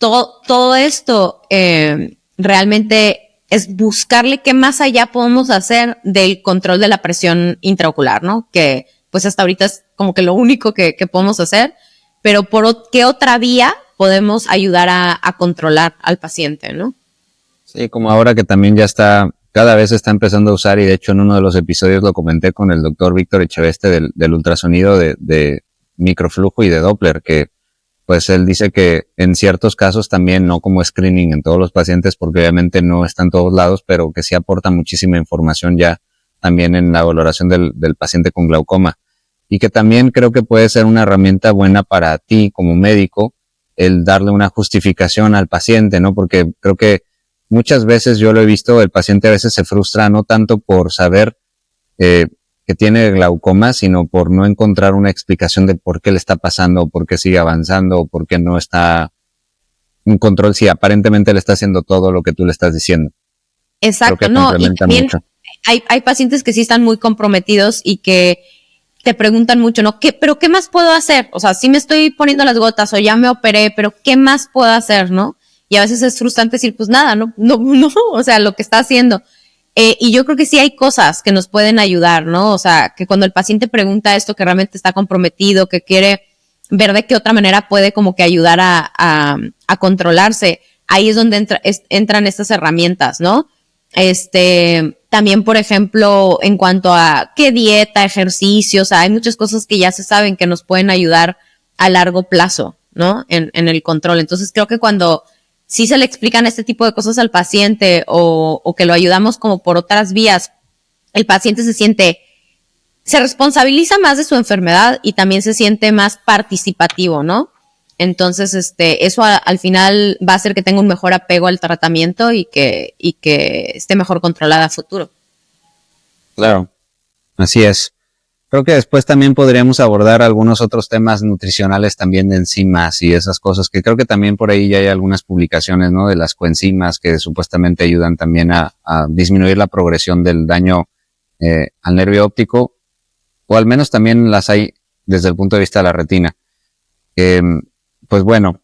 Todo esto realmente es buscarle qué más allá podemos hacer del control de la presión intraocular, ¿no? Que pues hasta ahorita es como que lo único que podemos hacer, pero ¿por qué otra vía podemos ayudar a controlar al paciente, ¿no? Sí, como ahora que también cada vez se está empezando a usar, y de hecho en uno de los episodios lo comenté con el doctor Víctor Echeveste del ultrasonido de microflujo y de Doppler, que pues él dice que en ciertos casos también, no como screening en todos los pacientes, porque obviamente no está en todos lados, pero que sí aporta muchísima información ya también en la valoración del paciente con glaucoma. Y que también creo que puede ser una herramienta buena para ti como médico, el darle una justificación al paciente, ¿no? Porque creo que muchas veces yo lo he visto, el paciente a veces se frustra no tanto por saber que tiene glaucoma, sino por no encontrar una explicación de por qué le está pasando, o por qué sigue avanzando, o por qué no está en control, si aparentemente le está haciendo todo lo que tú le estás diciendo. Exacto, no, y también hay pacientes que sí están muy comprometidos y que te preguntan mucho, ¿no? ¿Pero qué más puedo hacer? O sea, sí me estoy poniendo las gotas o ya me operé, pero ¿qué más puedo hacer, no? y a veces es frustrante decir, pues nada, no, o sea, lo que está haciendo. Y yo creo que sí hay cosas que nos pueden ayudar, ¿no? O sea, que cuando el paciente pregunta esto, que realmente está comprometido, que quiere ver de qué otra manera puede como que ayudar a controlarse, ahí es donde entran estas herramientas, ¿no? También, por ejemplo, en cuanto a qué dieta, ejercicio, o sea, hay muchas cosas que ya se saben que nos pueden ayudar a largo plazo, ¿no? En el control. Entonces, creo que cuando sí se le explican este tipo de cosas al paciente o que lo ayudamos como por otras vías, el paciente se responsabiliza más de su enfermedad y también se siente más participativo, ¿no? Entonces, eso al final va a hacer que tenga un mejor apego al tratamiento y que esté mejor controlada a futuro. Claro, así es. Creo que después también podríamos abordar algunos otros temas nutricionales también de enzimas y esas cosas, que creo que también por ahí ya hay algunas publicaciones, ¿no? De las coenzimas que supuestamente ayudan también a disminuir la progresión del daño al nervio óptico, o al menos también las hay desde el punto de vista de la retina. Pues bueno,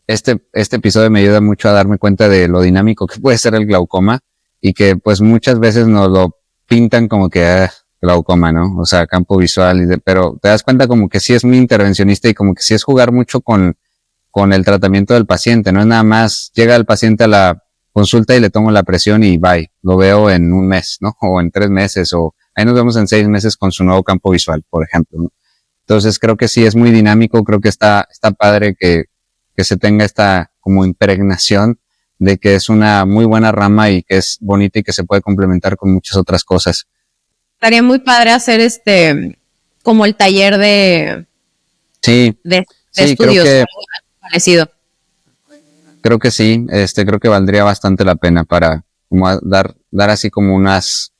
este episodio me ayuda mucho a darme cuenta de lo dinámico que puede ser el glaucoma y que pues muchas veces nos lo pintan como que glaucoma, ¿no? O sea, campo visual, pero te das cuenta como que sí es muy intervencionista y como que sí es jugar mucho con el tratamiento del paciente, no es nada más llega el paciente a la consulta y le tomo la presión y bye, lo veo en un mes, ¿no? O en 3 meses, o ahí nos vemos en 6 meses con su nuevo campo visual, por ejemplo, ¿no? Entonces creo que sí es muy dinámico, creo que está padre que se tenga esta como impregnación de que es una muy buena rama y que es bonita y que se puede complementar con muchas otras cosas. Estaría muy padre hacer como el taller de estudios, creo que, parecido. Creo que sí, creo que valdría bastante la pena para como dar así como unas,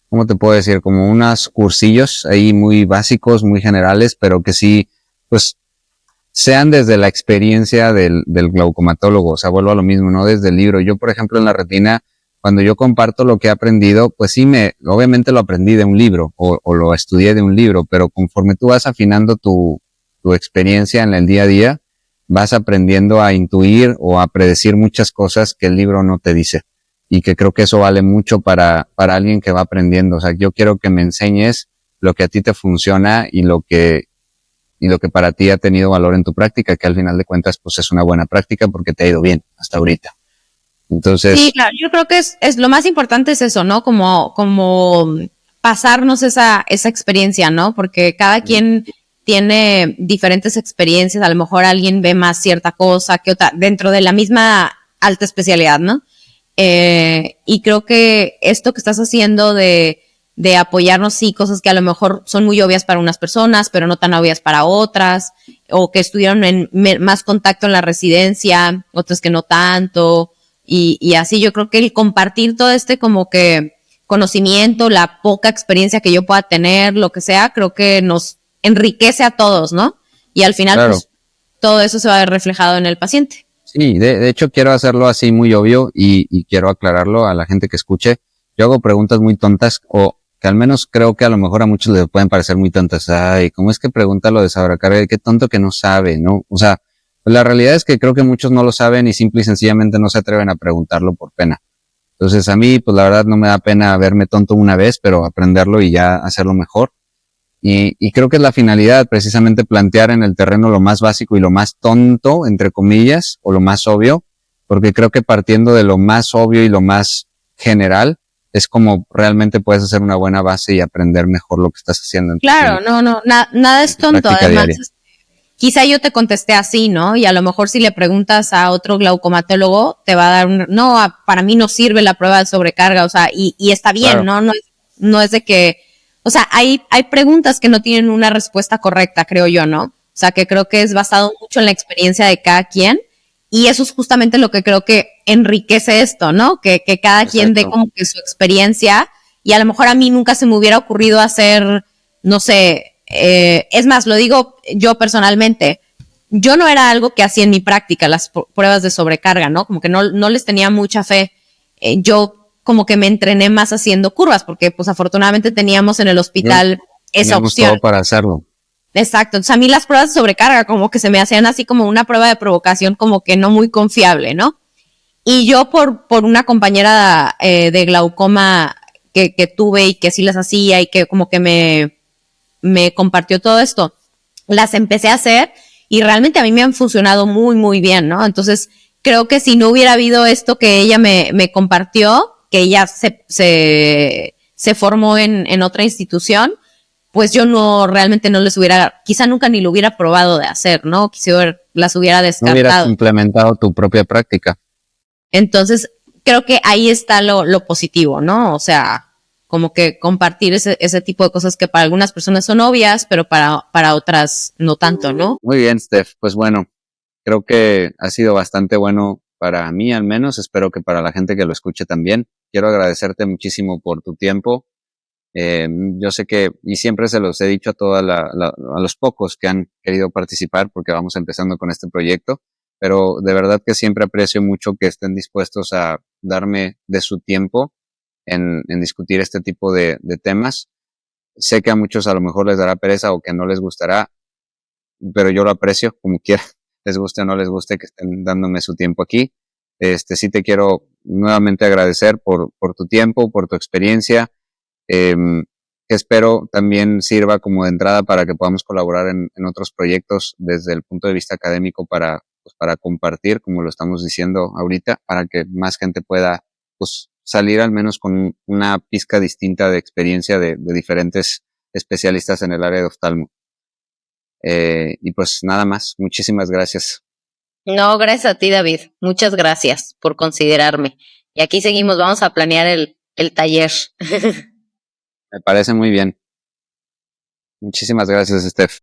¿cómo te puedo decir? Como unos cursillos ahí muy básicos, muy generales, pero que sí, pues, sean desde la experiencia del glaucomatólogo. O sea, vuelvo a lo mismo, no desde el libro. Yo, por ejemplo, en la retina, cuando yo comparto lo que he aprendido, pues sí obviamente lo aprendí de un libro o lo estudié de un libro, pero conforme tú vas afinando tu experiencia en el día a día, vas aprendiendo a intuir o a predecir muchas cosas que el libro no te dice. Y que creo que eso vale mucho para alguien que va aprendiendo. O sea, yo quiero que me enseñes lo que a ti te funciona y lo que para ti ha tenido valor en tu práctica, que al final de cuentas pues es una buena práctica porque te ha ido bien hasta ahorita. Entonces. Sí, claro, yo creo que es lo más importante es eso, ¿no? Como pasarnos esa experiencia, ¿no? Porque cada quien tiene diferentes experiencias, a lo mejor alguien ve más cierta cosa que otra, dentro de la misma alta especialidad, ¿no? Y creo que esto que estás haciendo de apoyarnos, sí, cosas que a lo mejor son muy obvias para unas personas, pero no tan obvias para otras, o que estuvieron en más contacto en la residencia, otras que no tanto, y así yo creo que el compartir todo como que conocimiento, la poca experiencia que yo pueda tener, lo que sea, creo que nos enriquece a todos, ¿no? Y al final, claro, pues, todo eso se va a ver reflejado en el paciente. Sí, de hecho quiero hacerlo así muy obvio y quiero aclararlo a la gente que escuche. Yo hago preguntas muy tontas o que al menos creo que a lo mejor a muchos les pueden parecer muy tontas. Ay, ¿cómo es que pregunta lo de sobrecarga? Qué tonto que no sabe, ¿no? O sea, pues la realidad es que creo que muchos no lo saben y simple y sencillamente no se atreven a preguntarlo por pena. Entonces a mí, pues la verdad no me da pena verme tonto una vez, pero aprenderlo y ya hacerlo mejor. Y creo que es la finalidad, precisamente plantear en el terreno lo más básico y lo más tonto, entre comillas, o lo más obvio, porque creo que partiendo de lo más obvio y lo más general, es como realmente puedes hacer una buena base y aprender mejor lo que estás haciendo. Claro, nada es tonto. Además, quizá yo te contesté así, ¿no? Y a lo mejor si le preguntas a otro glaucomatólogo, te va a dar para mí no sirve la prueba de sobrecarga, o sea, y está bien, claro. No es de que, o sea, hay preguntas que no tienen una respuesta correcta, creo yo, ¿no? O sea, que creo que es basado mucho en la experiencia de cada quien. Y eso es justamente lo que creo que enriquece esto, ¿no? Que cada Exacto. quien dé como que su experiencia. Y a lo mejor a mí nunca se me hubiera ocurrido hacer, no sé, es más, lo digo yo personalmente, yo no era algo que hacía en mi práctica, las pruebas de sobrecarga, ¿no? Como que no les tenía mucha fe. Yo como que me entrené más haciendo curvas, porque pues afortunadamente teníamos en el hospital esa opción. Todo para hacerlo. Exacto. Entonces a mí las pruebas de sobrecarga como que se me hacían así como una prueba de provocación como que no muy confiable, ¿no? Y yo por una compañera de glaucoma que tuve y que sí las hacía y que como que me compartió todo esto, las empecé a hacer y realmente a mí me han funcionado muy, muy bien, ¿no? Entonces creo que si no hubiera habido esto que ella me compartió, que ella se formó en otra institución, pues yo realmente no les hubiera, quizá nunca ni lo hubiera probado de hacer, ¿no? Quizá las hubiera No descartado. hubieras implementado tu propia práctica. Entonces, creo que ahí está lo positivo, ¿no? O sea, como que compartir ese tipo de cosas que para algunas personas son obvias, pero para otras no tanto, ¿no? Muy bien, Steph. Pues bueno, creo que ha sido bastante bueno para mí al menos. Espero que para la gente que lo escuche también. Quiero agradecerte muchísimo por tu tiempo. Yo sé que, y siempre se los he dicho a a los pocos que han querido participar, porque vamos empezando con este proyecto, pero de verdad que siempre aprecio mucho que estén dispuestos a darme de su tiempo en discutir este tipo de temas. Sé que a muchos a lo mejor les dará pereza o que no les gustará, pero yo lo aprecio como quiera, les guste o no les guste que estén dándome su tiempo aquí. Sí te quiero nuevamente agradecer por tu tiempo, por tu experiencia. Eh, Espero también sirva como de entrada para que podamos colaborar en otros proyectos desde el punto de vista académico pues, para compartir, como lo estamos diciendo ahorita, para que más gente pueda pues, salir al menos con una pizca distinta de experiencia de diferentes especialistas en el área de oftalmo. Y pues nada más, muchísimas gracias. No, gracias a ti, David. Muchas gracias por considerarme. Y aquí seguimos, vamos a planear el taller. Me parece muy bien. Muchísimas gracias, Steph.